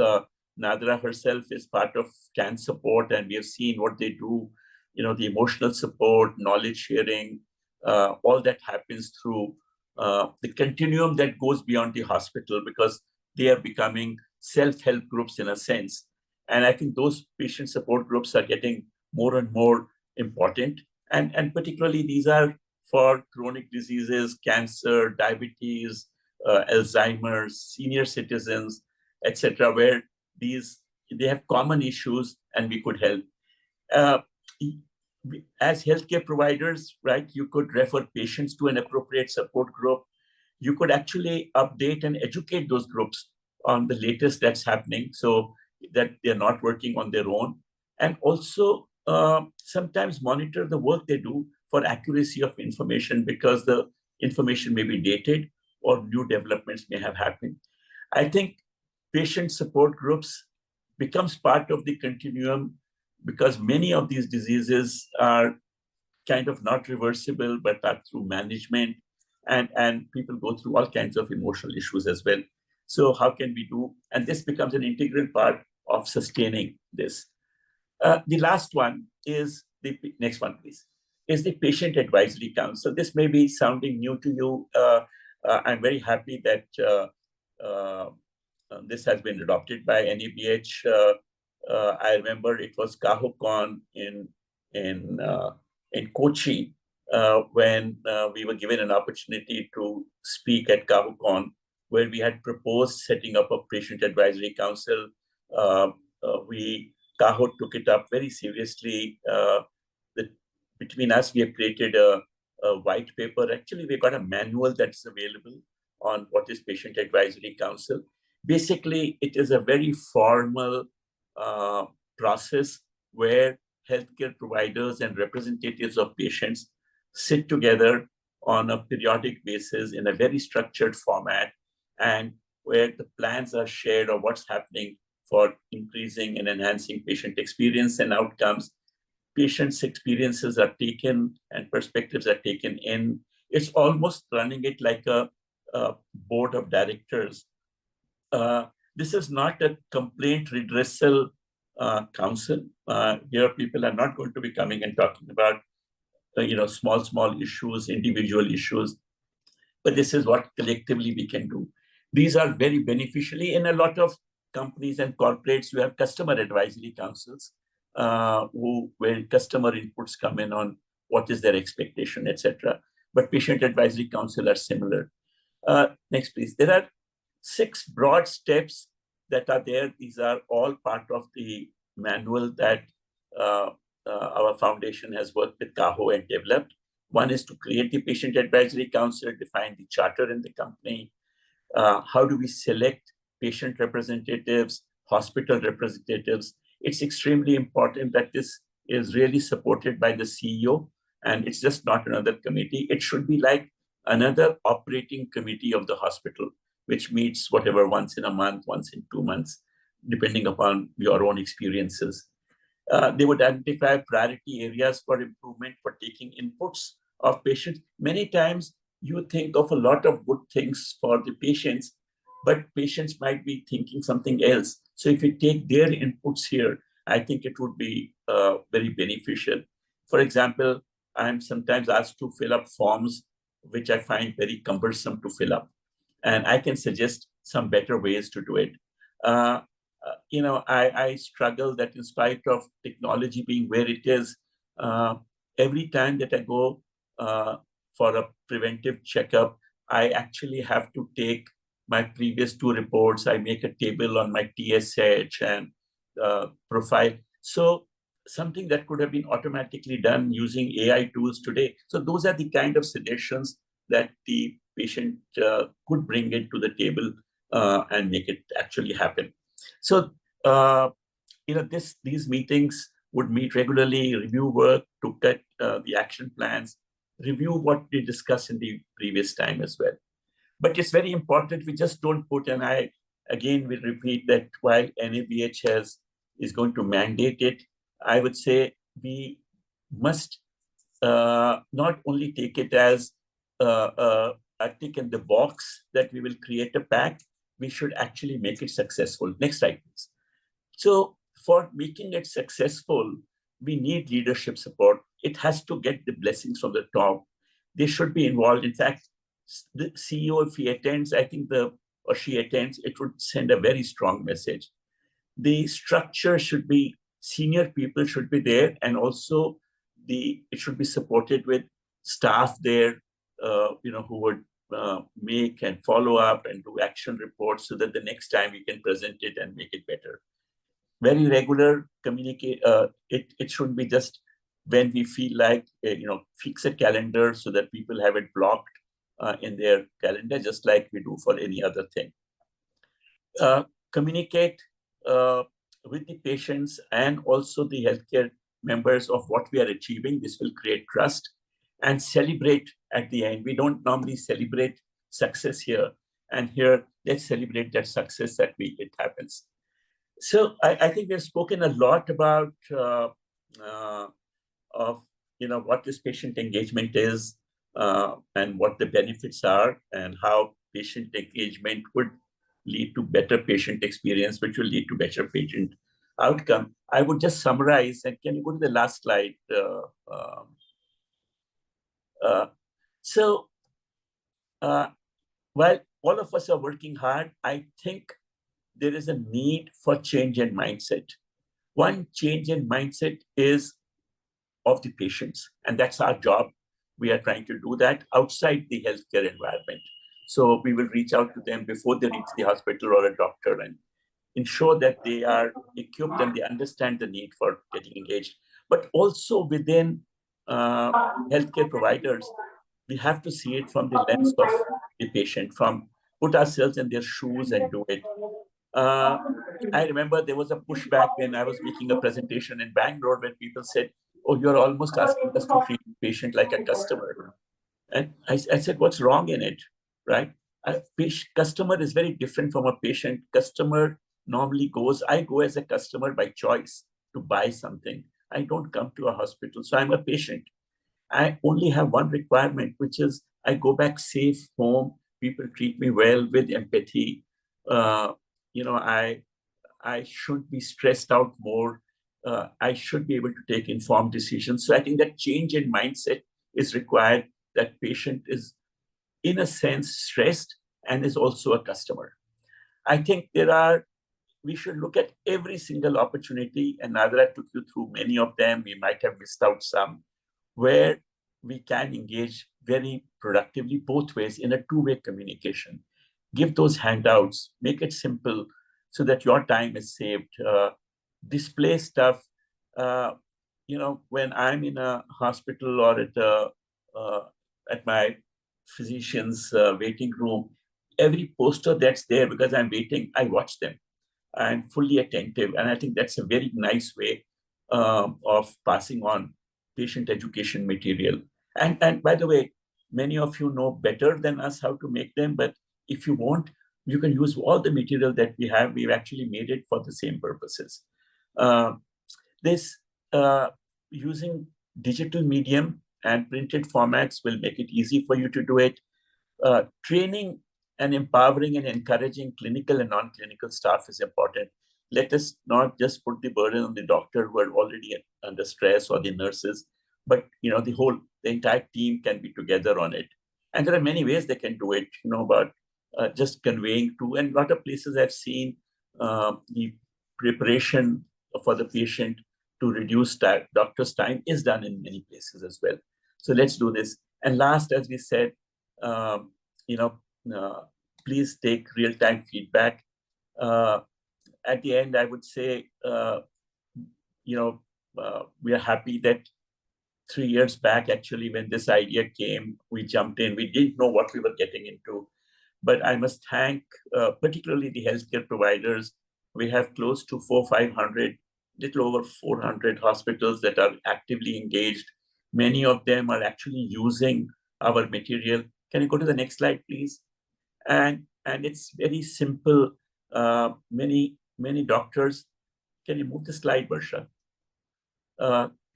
Nadra herself is part of CAN support, and we have seen what they do, the emotional support, knowledge sharing, all that happens through the continuum that goes beyond the hospital, because they are becoming self-help groups in a sense. And I think those patient support groups are getting more and more important. And particularly these are for chronic diseases, cancer, diabetes, Alzheimer's, senior citizens, etc., where they have common issues and we could help. As healthcare providers, right, you could refer patients to an appropriate support group. You could actually update and educate those groups on the latest that's happening so that they're not working on their own. And also sometimes monitor the work they do for accuracy of information, because the information may be dated or new developments may have happened. I think patient support groups becomes part of the continuum, because many of these diseases are kind of not reversible, but are through management, and people go through all kinds of emotional issues as well. So how can we do? And this becomes an integral part of sustaining this. The last one is the next one, please, is the Patient Advisory Council. This may be sounding new to you. I'm very happy that this has been adopted by NABH. I remember it was CAHOCON in Kochi when we were given an opportunity to speak at CAHOCON, where we had proposed setting up a Patient Advisory Council. CAHO took it up very seriously. Between us, we have created a white paper. Actually, we got a manual that's available on what is Patient Advisory Council. Basically, it is a very formal process where healthcare providers and representatives of patients sit together on a periodic basis in a very structured format, and where the plans are shared of what's happening for increasing and enhancing patient experience and outcomes. Patients' experiences are taken and perspectives are taken in. It's almost running it like a board of directors. This is not a complaint redressal council. Here, people are not going to be coming and talking about small issues, individual issues. but this is what collectively we can do. These are very beneficially in a lot of companies and corporates. You have customer advisory councils where customer inputs come in on what is their expectation, etc. But patient advisory council are similar. Next, please. There are 6 broad steps that are there. These are all part of the manual that our foundation has worked with CAHO and developed. One is to create the patient advisory council, define the charter in the company. How do we select patient representatives, hospital representatives? It's extremely important that this is really supported by the CEO, and it's just not another committee. It should be like another operating committee of the hospital, which meets whatever once in a month, once in 2 months, depending upon your own experiences. They would identify priority areas for improvement, for taking inputs of patients. Many times you think of a lot of good things for the patients, but patients might be thinking something else. So if you take their inputs here, I think it would be very beneficial. For example, I'm sometimes asked to fill up forms, which I find very cumbersome to fill up. And I can suggest some better ways to do it. I struggle that in spite of technology being where it is, every time that I go for a preventive checkup, I actually have to take my previous 2 reports. I make a table on my TSH and profile. So something that could have been automatically done using AI tools today. So those are the kind of suggestions that the patient could bring into the table and make it actually happen. So, these meetings would meet regularly, review work, to cut the action plans, review what we discussed in the previous time as well. But it's very important we just don't put, and I again will repeat that while NABH is going to mandate it, I would say we must not only take it as a tick in the box that we will create a pack, we should actually make it successful. Next slide, please. So for making it successful, we need leadership support. It has to get the blessings from the top. They should be involved. In fact, the CEO, if he attends, I think or she attends, it would send a very strong message. The structure should be, senior people should be there, and also it should be supported with staff there, who would make and follow up and do action reports so that the next time we can present it and make it better. Very regular communicate. It shouldn't be just when we feel like, fix a calendar so that people have it blocked in their calendar, just like we do for any other thing. Communicate with the patients and also the healthcare members of what we are achieving. This will create trust, and celebrate at the end. We don't normally celebrate success here, and here let's celebrate that success that it happens. So I think we've spoken a lot about what this patient engagement is and what the benefits are, and how patient engagement would lead to better patient experience, which will lead to better patient outcome. I would just summarize, and can you go to the last slide? While all of us are working hard, I think there is a need for change in mindset. One change in mindset is of the patients, and that's our job. We are trying to do that outside the healthcare environment. So we will reach out to them before they reach the hospital or a doctor and ensure that they are equipped and they understand the need for getting engaged. But also within healthcare providers, we have to see it from the lens of the patient, put ourselves in their shoes and do it. I remember there was a pushback when I was making a presentation in Bangalore where people said, "Oh, you're almost asking us to treat the patient like a customer." And I said, what's wrong in it, right? A customer is very different from a patient. Customer normally I go as a customer by choice to buy something. I don't come to a hospital, so I'm a patient. I only have one requirement, which is I go back safe home. People treat me well with empathy. I should be stressed out more. I should be able to take informed decisions. So I think that change in mindset is required, that patient is in a sense, stressed and is also a customer. I think we should look at every single opportunity, and Nadra took you through many of them. We might have missed out some, where we can engage very productively both ways in a two-way communication. Give those handouts, make it simple so that your time is saved. Display stuff. When I'm in a hospital or at my physician's waiting room, every poster that's there, because I'm waiting, I watch them. I'm fully attentive. And I think that's a very nice way of passing on patient education material. And by the way, many of you know better than us how to make them, but if you want, you can use all the material that we have. We've actually made it for the same purposes. Using digital medium and printed formats will make it easy for you to do it. Training and empowering and encouraging clinical and non-clinical staff is important. Let us not just put the burden on the doctor who are already under stress, or the nurses, but the entire team can be together on it. And there are many ways they can do it, about just conveying to, and a lot of places I've seen the preparation for the patient to reduce doctor's time is done in many places as well. So let's do this. And last, as we said, please take real-time feedback. At the end, I would say, we are happy that 3 years back, actually, when this idea came, we jumped in. We didn't know what we were getting into. But I must thank particularly the healthcare providers. We have close to 400-500, little over 400 hospitals that are actively engaged. Many of them are actually using our material. Can you go to the next slide, please? And it's very simple. Many doctors, can you move the slide, Varsha?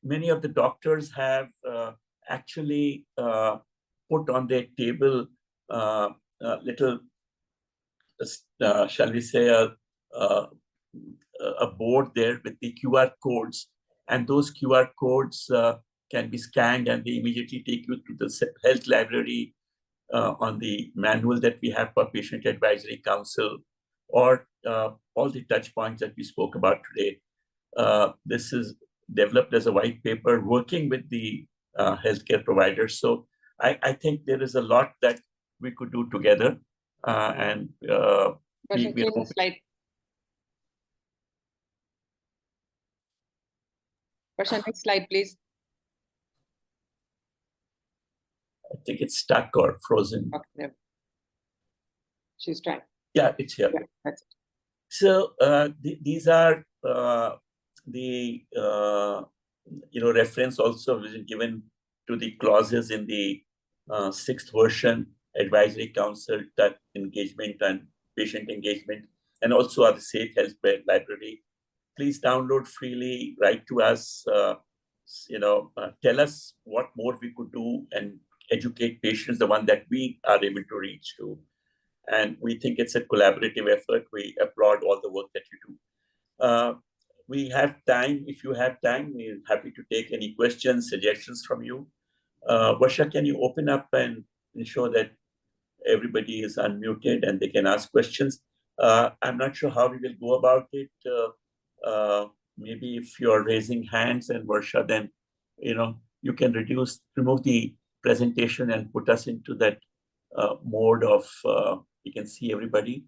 Many of the doctors have actually put on their table little, shall we say, a board there with the QR codes. And those QR codes can be scanned, and they immediately take you to the health library on the manual that we have for Patient Advisory Council, or all the touch points that we spoke about today. This is developed as a white paper working with the healthcare providers. So I think there is a lot that we could do together. Varsha, next slide, please. I think it's stuck or frozen. Okay. She's trying. Yeah, it's here. Yeah, that's it. So these are the reference also given to the clauses in the 6th version, Advisory Council, touch engagement and patient engagement, and also our Safe Health Library. Please download freely, write to us, tell us what more we could do and educate patients, the one that we are able to reach to. And we think it's a collaborative effort. We applaud all the work that you do. We have time. If you have time, we're happy to take any questions, suggestions from you. Varsha, can you open up and ensure that everybody is unmuted and they can ask questions? I'm not sure how we will go about it. Maybe if you're raising hands, and Varsha, then you can remove the presentation and put us into that mode of you can see everybody.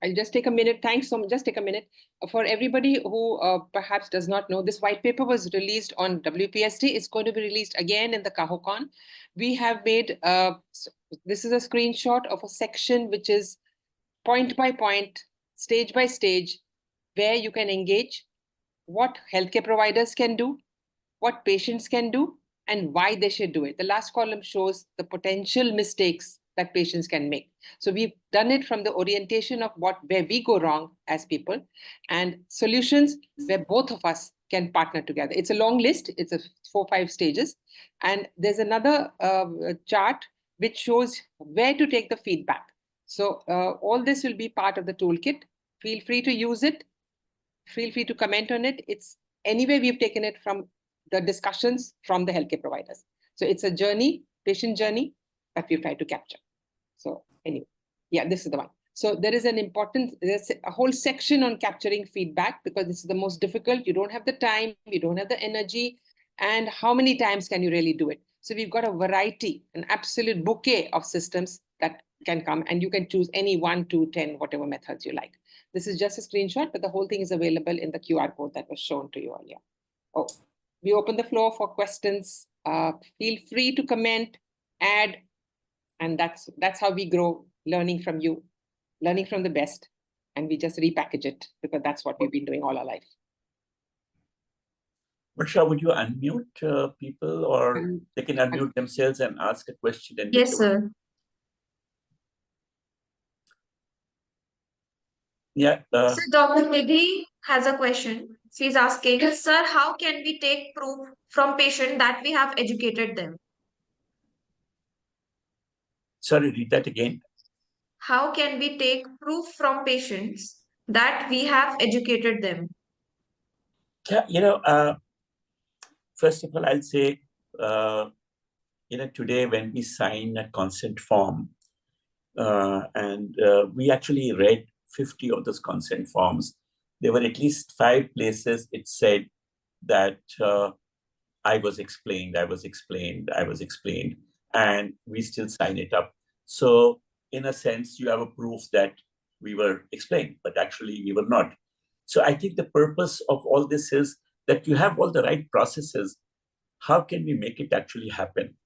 I'll just take a minute. Thanks so much. Just take a minute. For everybody who perhaps does not know, this white paper was released on WPST. It's going to be released again in the CAHOCON. We have made, this is a screenshot of a section which is point by point, stage by stage, where you can engage, what healthcare providers can do, what patients can do, and why they should do it. The last column shows the potential mistakes that patients can make. So we've done it from the orientation of where we go wrong as people, and solutions where both of us can partner together. It's a long list. It's a 4-5 stages. And there's another chart which shows where to take the feedback. So all this will be part of the toolkit. Feel free to use it. Feel free to comment on it. It's anyway, we've taken it from the discussions from the healthcare providers. So it's a journey, patient journey, that we've tried to capture. So anyway, yeah, this is the one. So there's a whole section on capturing feedback, because this is the most difficult. You don't have the time, you don't have the energy, and how many times can you really do it? So we've got a variety, an absolute bouquet of systems that can come, and you can choose any 1, 2, 10, whatever methods you like. This is just a screenshot, but the whole thing is available in the QR code that was shown to you earlier. Oh, we open the floor for questions. Feel free to comment, add, and that's how we grow, learning from you, learning from the best, and we just repackage it, because that's what we've been doing all our life. Marsha, would you unmute people, or they can unmute themselves and ask a question? And yes, sir. Yeah. So Dr. Nidhi has a question. She's asking, sir, how can we take proof from patient that we have educated them? Sorry, read that again. How can we take proof from patients that we have educated them? Yeah, first of all, I'll say, today when we sign a consent form, and we actually read 50 of those consent forms, there were at least 5 places it said that I was explained, and we still sign it up. So in a sense, you have a proof that we were explained, but actually we were not. So I think the purpose of all this is that you have all the right processes. How can we make it actually happen?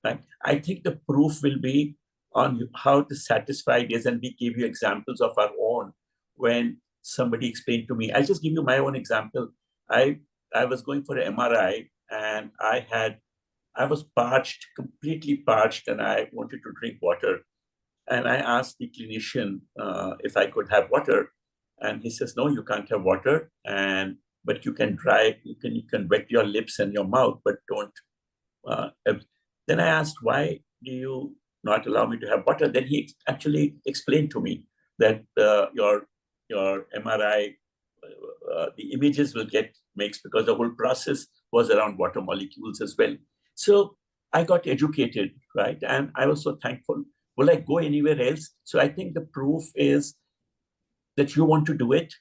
Right? I think the proof will be on how to satisfy this, and we give you examples of our own when somebody explained to me. I'll just give you my own example. I was going for an MRI, and I was parched, completely parched, and I wanted to drink water. And I asked the clinician if I could have water, and he says, no, you can't have water, but you can wet your lips and your mouth, but don't. Then I asked, why do you not allow me to have water? Then he actually explained to me that your MRI, the images will get mixed, because the whole process was around water molecules as well. So I got educated, right? And I was so thankful. Will I go anywhere else? So I think the proof is that you want to do it,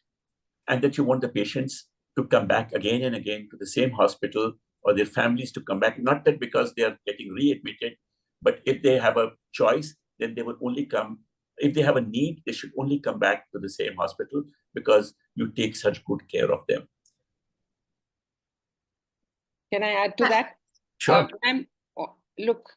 and that you want the patients to come back again and again to the same hospital, or their families to come back. Not that because they are getting readmitted, but if they have a choice, then they will only come. If they have a need, they should only come back to the same hospital, because you take such good care of them. Can I add to that? Sure. Look,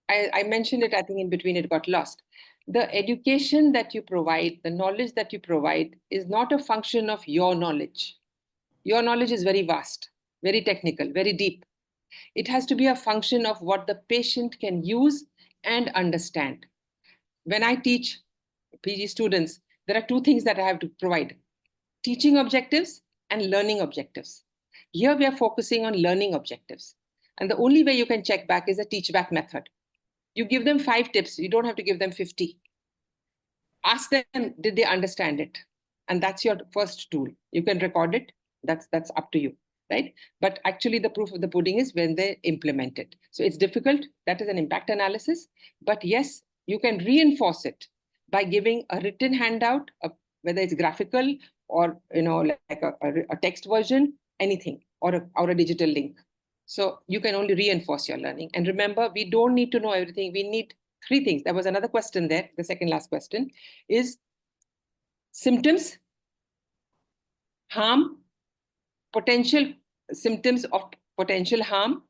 I mentioned it, I think in between it got lost. The education that you provide, the knowledge that you provide, is not a function of your knowledge. Your knowledge is very vast, very technical, very deep. It has to be a function of what the patient can use and understand. When I teach PG students, there are 2 things that I have to provide: teaching objectives and learning objectives. Here we are focusing on learning objectives. And the only way you can check back is a teach back method. You give them 5 tips, you don't have to give them 50. Ask them, did they understand it? And that's your first tool. You can record it, that's up to you, right? But actually the proof of the pudding is when they implement it. So it's difficult, that is an impact analysis, but yes, you can reinforce it by giving a written handout, whether it's graphical or like a text version, anything, or a digital link. So you can only reinforce your learning. And remember, we don't need to know everything. We need 3 things. There was another question there. The second last question is symptoms, harm, potential symptoms of potential harm.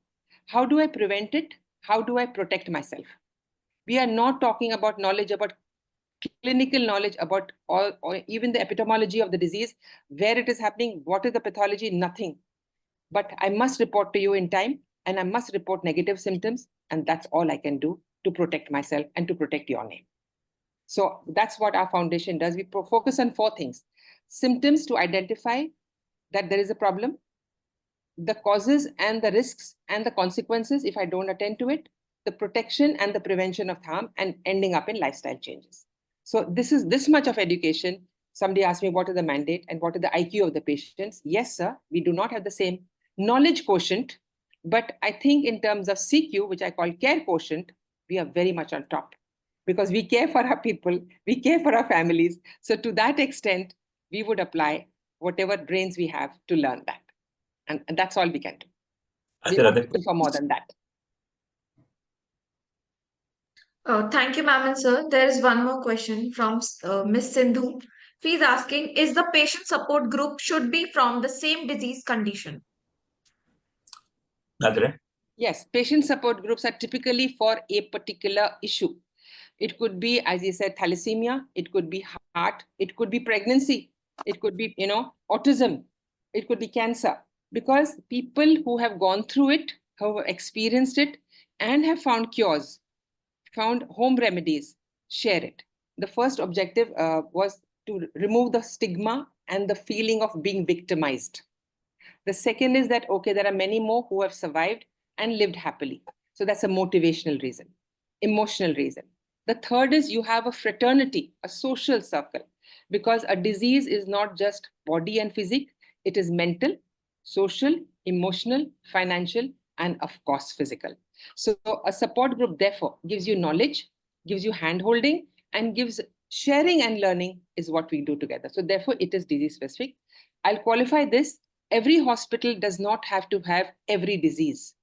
How do I prevent it? How do I protect myself? We are not talking about knowledge, about clinical knowledge about or even the epidemiology of the disease, where it is happening, what is the pathology, nothing. But I must report to you in time, and I must report negative symptoms, and that's all I can do to protect myself and to protect your name. So that's what our foundation does. We focus on 4 things: symptoms, to identify that there is a problem, the causes and the risks and the consequences if I don't attend to it, the protection and the prevention of harm, and ending up in lifestyle changes. So this is this much of education. Somebody asked me, what is the mandate and what is the IQ of the patients? Yes, sir, we do not have the same knowledge quotient, but I think in terms of CQ, which I call care quotient, we are very much on top because we care for our people, we care for our families. So to that extent, we would apply whatever brains we have to learn that. And that's all we can do. We're not looking for more than that. Thank you, ma'am and sir. There is one more question from Miss Sindhu. She's asking, is the patient support group should be from the same disease condition? Nadra? Yes, patient support groups are typically for a particular issue. It could be, as you said, thalassemia. It could be heart. It could be pregnancy. It could be, autism. It could be cancer. Because people who have gone through it, who have experienced it, and have found cures, found home remedies, share it. The first objective was to remove the stigma and the feeling of being victimized. The second is that, okay, there are many more who have survived and lived happily. So that's a motivational reason, emotional reason. The third is you have a fraternity, a social circle, because a disease is not just body and physique, it is mental, social, emotional, financial, and of course, physical. So a support group, therefore, gives you knowledge, gives you hand-holding, and gives sharing and learning is what we do together. So therefore, it is disease-specific. I'll qualify this. Every hospital does not have to have every disease.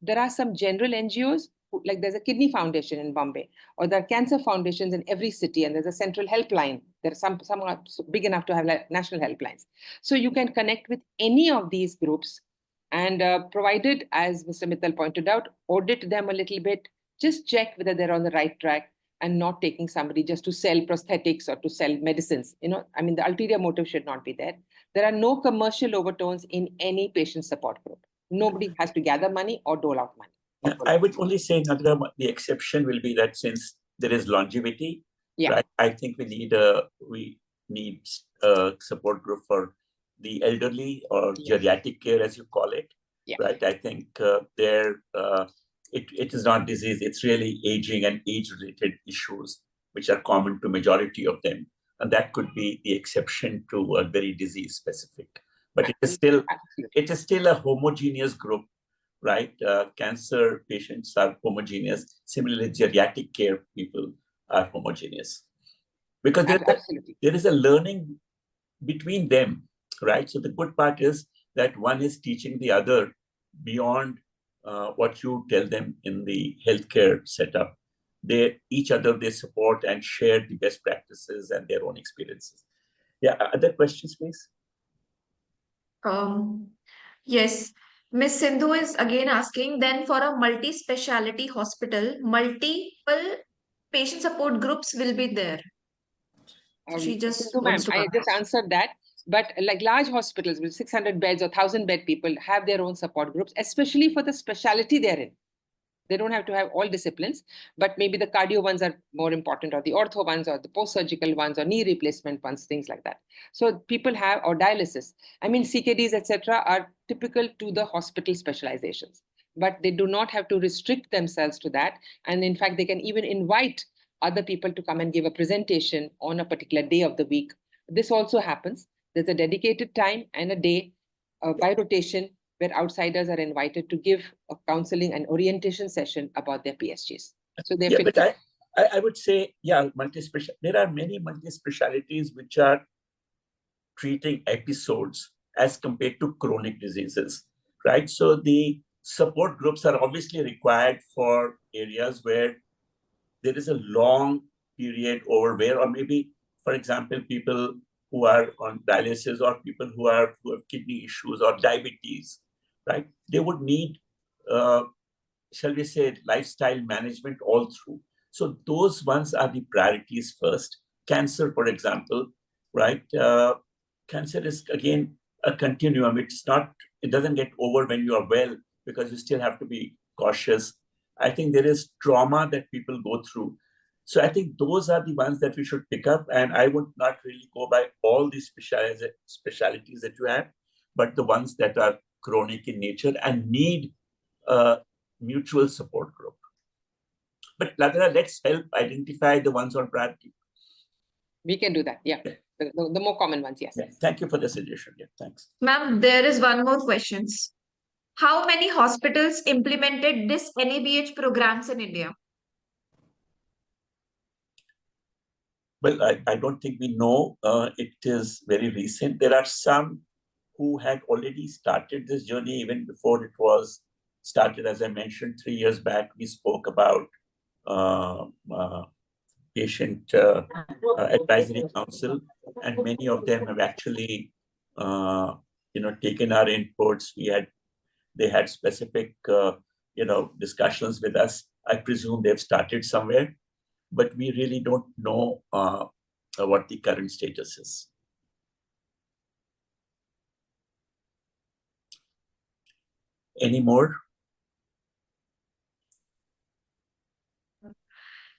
There are some general NGOs, like there's a kidney foundation in Bombay, or there are cancer foundations in every city, and there's a central helpline. There are some are big enough to have national helplines. So you can connect with any of these groups, and provided, as Mr. Mittal pointed out, audit them a little bit, just check whether they're on the right track and not taking somebody just to sell prosthetics or to sell medicines. The ulterior motive should not be there. There are no commercial overtones in any patient support group. Nobody has to gather money or dole out money. I would only say, Nadra, the exception will be that since there is longevity, right, I think we need a support group for the elderly or geriatric care, as you call it, right? I think it is not disease, it's really aging and age-related issues, which are common to majority of them. And that could be the exception to a very disease-specific. But it is still a homogeneous group, right? Cancer patients are homogeneous. Similarly, geriatric care people are homogeneous. Because there is a learning between them, right? So the good part is that one is teaching the other beyond what you tell them in the healthcare setup. Each other they support and share the best practices and their own experiences. Yeah, other questions, please? Yes. Miss Sindhu is again asking, then for a multi-speciality hospital, multiple patient support groups will be there. So she just wants to I just answered that. But like large hospitals with 600 beds or 1,000 bed people have their own support groups, especially for the specialty they're in. They don't have to have all disciplines, but maybe the cardio ones are more important, or the ortho ones, or the post-surgical ones, or knee replacement ones, things like that. So people have, or dialysis. CKDs, etc., are typical to the hospital specializations, but they do not have to restrict themselves to that. And in fact, they can even invite other people to come and give a presentation on a particular day of the week. This also happens. There's a dedicated time and a day by rotation where outsiders are invited to give a counseling and orientation session about their PSGs. So but I would say, there are many multi-specialties which are treating episodes as compared to chronic diseases, right? So the support groups are obviously required for areas where there is a long period over where, or maybe, for example, people who are on dialysis or people who have kidney issues or diabetes, right? They would need, shall we say, lifestyle management all through. So those ones are the priorities first. Cancer, for example, right? Cancer is, again, a continuum. It doesn't get over when you are well, because you still have to be cautious. I think there is trauma that people go through. So I think those are the ones that we should pick up. And I would not really go by all the specialities that you have, but the ones that are chronic in nature and need a mutual support group. But Ladra, let's help identify the ones on priority. We can do that, yeah. The more common ones, yes. Yeah. Thank you for the suggestion. Yeah, thanks. Ma'am, there is one more question. How many hospitals implemented this NABH programs in India? Well, I don't think we know. It is very recent. There are some who had already started this journey even before it was started. As I mentioned, 3 years back, we spoke about patient advisory council, and many of them have actually, taken our inputs. They had specific, discussions with us. I presume they've started somewhere, but we really don't know what the current status is. Any more?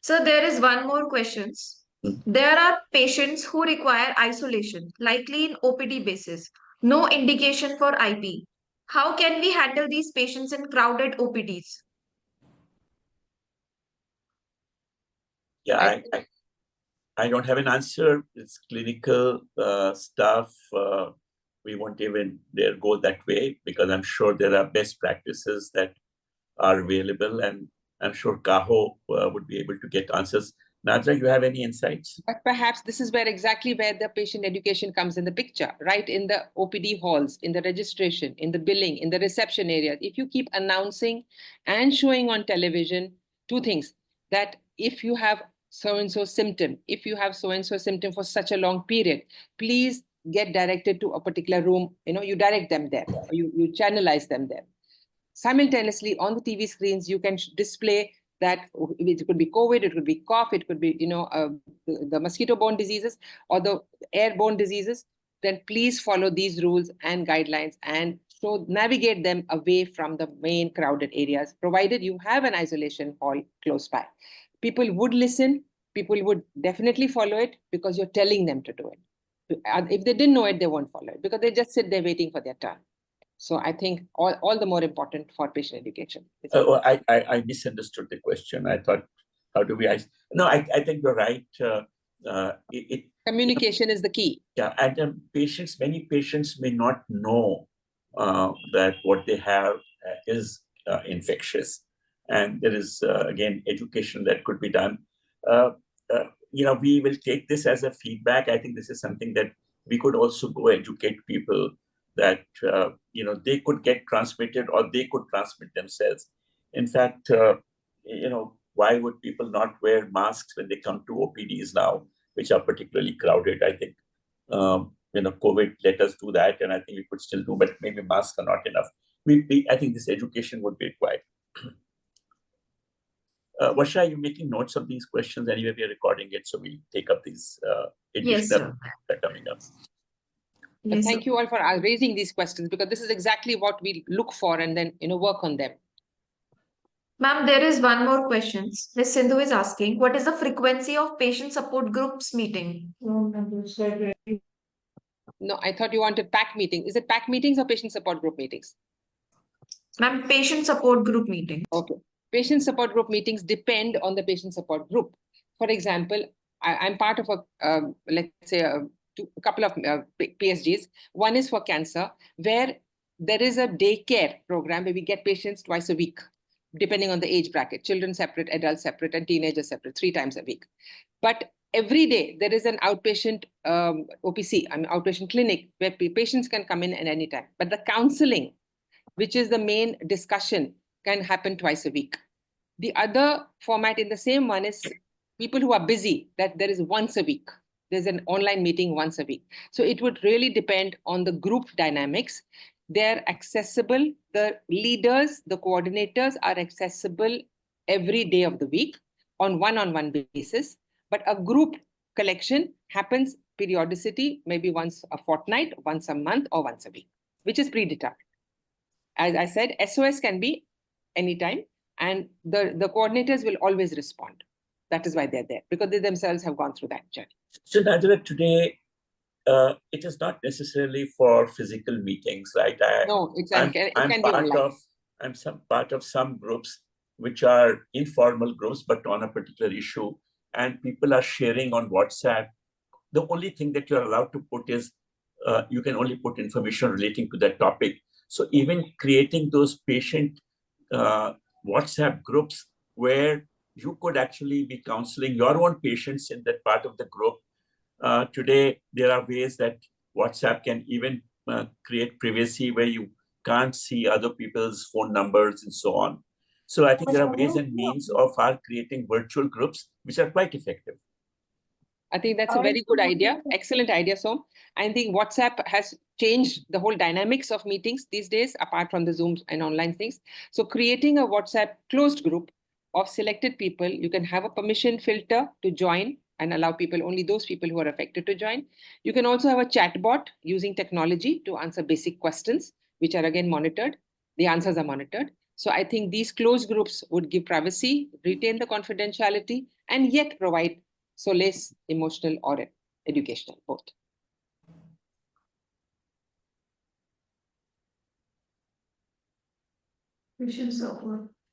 So there is one more questions. There are patients who require isolation, likely in OPD basis. No indication for IP. How can we handle these patients in crowded OPDs? Yeah, I don't have an answer. It's clinical stuff. We won't even dare go that way because I'm sure there are best practices that are available, and I'm sure CAHO would be able to get answers. Nadra, you have any insights? But perhaps this is exactly where the patient education comes in the picture, right? In the OPD halls, in the registration, in the billing, in the reception area. If you keep announcing and showing on television two things, that if you have so-and-so symptom, if you have so-and-so symptom for such a long period, please get directed to a particular room. You direct them there, or you channelize them there. Simultaneously, on the TV screens, you can display that it could be COVID, it could be cough, it could be the mosquito-borne diseases or the airborne diseases. Then please follow these rules and guidelines and so navigate them away from the main crowded areas, provided you have an isolation hall close by. People would listen, people would definitely follow it because you're telling them to do it. If they didn't know it, they won't follow it because they just sit there waiting for their turn. So I think all the more important for patient education. I misunderstood the question. I thought, how do we? No, I think you're right. Communication is the key. Yeah, and many patients may not know that what they have is infectious, and there is again education that could be done. We will take this as a feedback. I think this is something that we could also go educate people that they could get transmitted or they could transmit themselves. In fact, why would people not wear masks when they come to OPDs now, which are particularly crowded? I think COVID let us do that, and I think we could still do, but maybe masks are not enough. I think this education would be required. Varsha, you're making notes of these questions. Anyway, we are recording it, so we'll take up these additional that are coming up. Yes, thank you all for raising these questions because this is exactly what we look for and then work on them. Ma'am, there is one more question. Ms. Sindhu is asking, what is the frequency of patient support groups meeting? No, I thought you wanted PAC meeting. Is it PAC meetings or patient support group meetings? Ma'am, patient support group meetings. Okay. Patient support group meetings depend on the patient support group. For example, I'm part of let's say a couple of PSGs. One is for cancer, where there is a daycare program where we get patients twice a week, depending on the age bracket, children separate, adults separate, and teenagers separate, 3 times a week. But every day there is an outpatient OPC, outpatient clinic, where patients can come in at any time. But the counseling, which is the main discussion, can happen twice a week. The other format in the same one is people who are busy, that there is once a week. There's an online meeting once a week. So it would really depend on the group dynamics. They're accessible. The leaders, the coordinators are accessible every day of the week on one-on-one basis. But a group collection happens periodicity, maybe once a fortnight, once a month, or once a week, which is predetermined. As I said, SOS can be anytime, and the coordinators will always respond. That is why they're there, because they themselves have gone through that journey. So Nadra, today, it is not necessarily for physical meetings, right? No, it can be online. I'm part of some groups which are informal groups, but on a particular issue, and people are sharing on WhatsApp. The only thing that you're allowed to put is you can only put information relating to that topic. So even creating those patient WhatsApp groups where you could actually be counseling your own patients in that part of the group Today, there are ways that WhatsApp can even create privacy where you can't see other people's phone numbers and so on. So I think there are ways and means of our creating virtual groups, which are quite effective. I think that's a very good idea. Excellent idea, Som. I think WhatsApp has changed the whole dynamics of meetings these days, apart from the Zooms and online things. So creating a WhatsApp closed group of selected people, you can have a permission filter to join and allow people, only those people who are affected to join. You can also have a chat bot using technology to answer basic questions, which are again monitored. The answers are monitored. So I think these closed groups would give privacy, retain the confidentiality, and yet provide solace, emotional, or educational, both.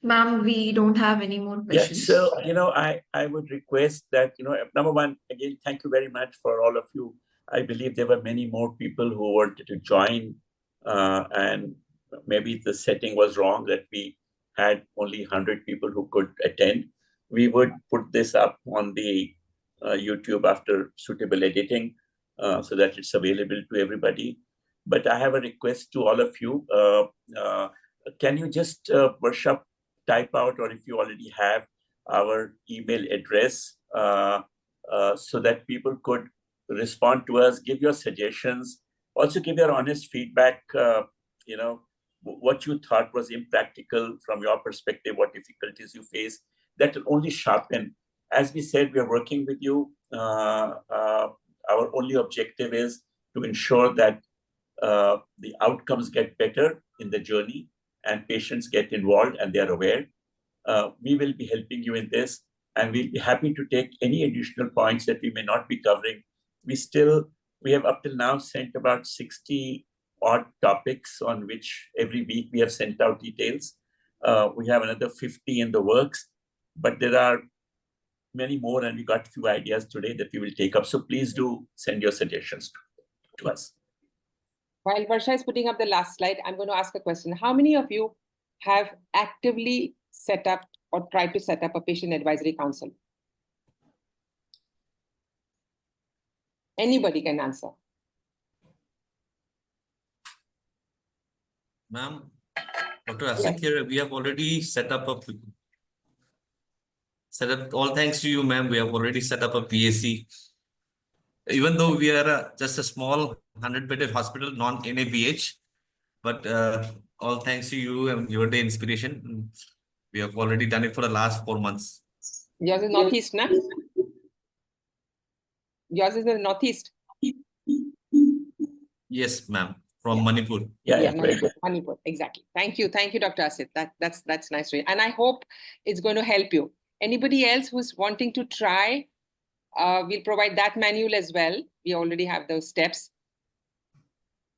Ma'am, we don't have any more questions. Yeah, so, I would request that, number one, again, thank you very much for all of you. I believe there were many more people who wanted to join, and maybe the setting was wrong that we had only 100 people who could attend. We would put this up on the YouTube after suitable editing, so that it's available to everybody. But I have a request to all of you. Can you just, workshop, type out, or if you already have, our email address, so that people could respond to us, give your suggestions, also give your honest feedback, what you thought was impractical from your perspective, what difficulties you face. That will only sharpen. As we said, we are working with you. Our only objective is to ensure that the outcomes get better in the journey and patients get involved and they are aware. We will be helping you in this, and we'll be happy to take any additional points that we may not be covering. We have up till now sent about 60 odd topics on which every week we have sent out details. We have another 50 in the works, but there are many more, and we got a few ideas today that we will take up. So please do send your suggestions to us. While Varsha is putting up the last slide, I'm going to ask a question. How many of you have actively set up or tried to set up a patient advisory council? Anybody can answer. Ma'am, Dr. Asik here, we have already set up all thanks to you, ma'am, we have already set up a PAC. Even though we are just a small 100-bedded hospital, non-NABH, but all thanks to you and your day inspiration, we have already done it for the last 4 months. Yours is Northeast, na? Yours is in the Northeast. Yes, ma'am, from Manipur. Yeah, Manipur, exactly. Thank you, Dr. Asit. That's nice, and I hope it's going to help you. Anybody else who's wanting to try? We'll provide that manual as well. We already have those steps.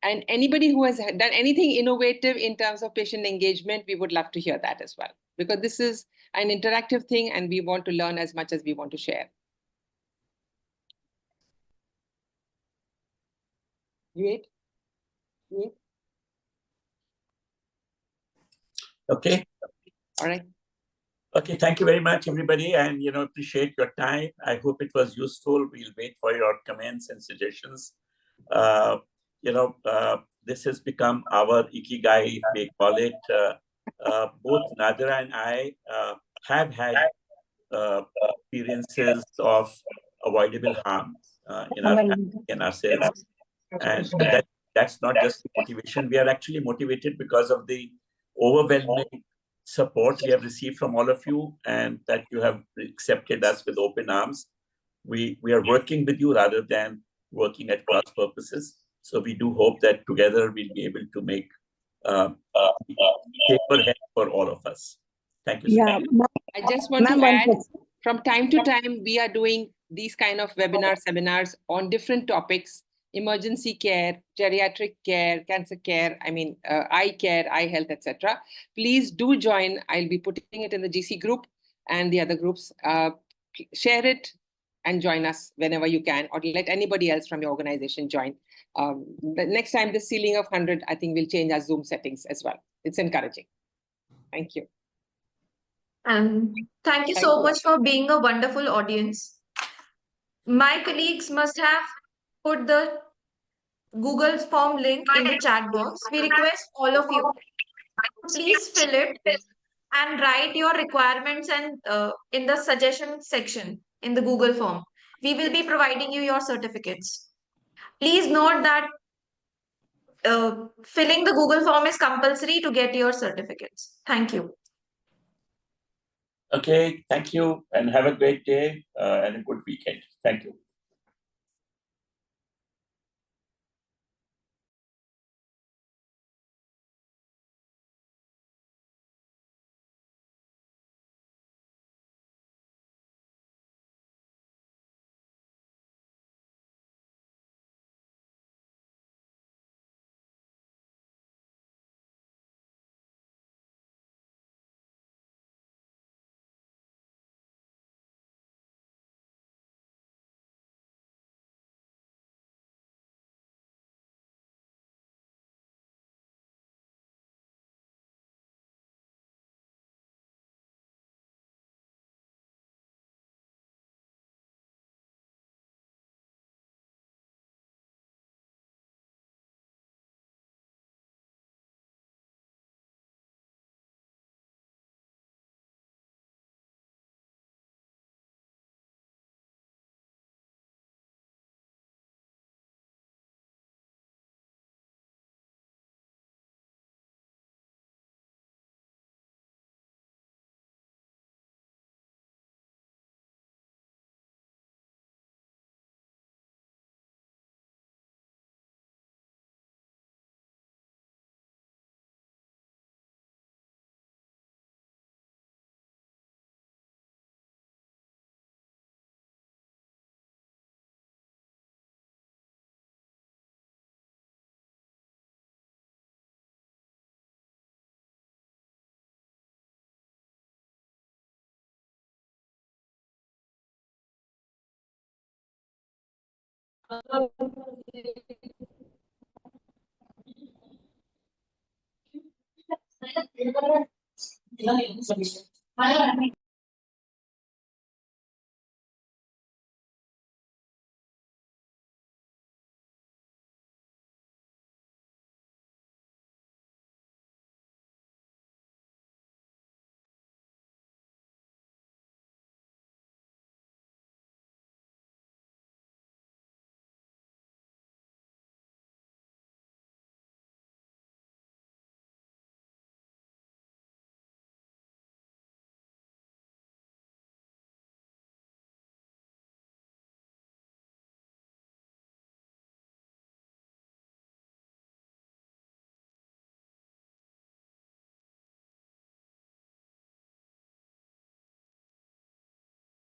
And anybody who has done anything innovative in terms of patient engagement, we would love to hear that as well. Because this is an interactive thing and we want to learn as much as we want to share. You ate? Okay. All right. Okay, thank you very much, everybody, and appreciate your time. I hope it was useful. We'll wait for your comments and suggestions. This has become our ikigai, if we call it. Both Nadira and I have had experiences of avoidable harm in our family and ourselves, and that's not just motivation. We are actually motivated because of the overwhelming support we have received from all of you, and that you have accepted us with open arms. We are working with you rather than working at cross purposes. So we do hope that together we'll be able to make safer health for all of us. Thank you so much. I just want to add, from time to time, we are doing these kind of webinar seminars on different topics: emergency care, geriatric care, cancer care, eye care, eye health, etc. Please do join. I'll be putting it in the GC group and the other groups. Share it and join us whenever you can, or let anybody else from your organization join. The next time the ceiling of 100, I think we'll change our Zoom settings as well. It's encouraging. Thank you. And thank you so much for being a wonderful audience. My colleagues must have put the Google form link in the chat box. We request all of you, please fill it and write your requirements and in the suggestion section in the Google form. We will be providing you your certificates. Please note that filling the Google form is compulsory to get your certificates. Thank you. Okay, thank you and have a great day and a good weekend. Thank you.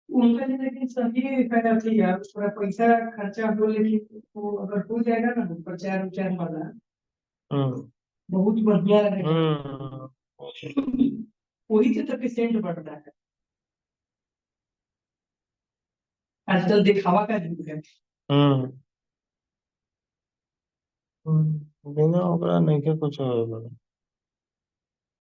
उनका लेकिन सही faculty है, थोड़ा पैसा खर्चा हो, लेकिन वो अगर हो जाएगा ना प्रचार उचार वाला बहुत बढ़िया रहेगा। वही से तो पेशेंट बढ़ रहा है आजकल, दिखावा का युग है। बिना ओकरा नहीं के कुछ होएगा।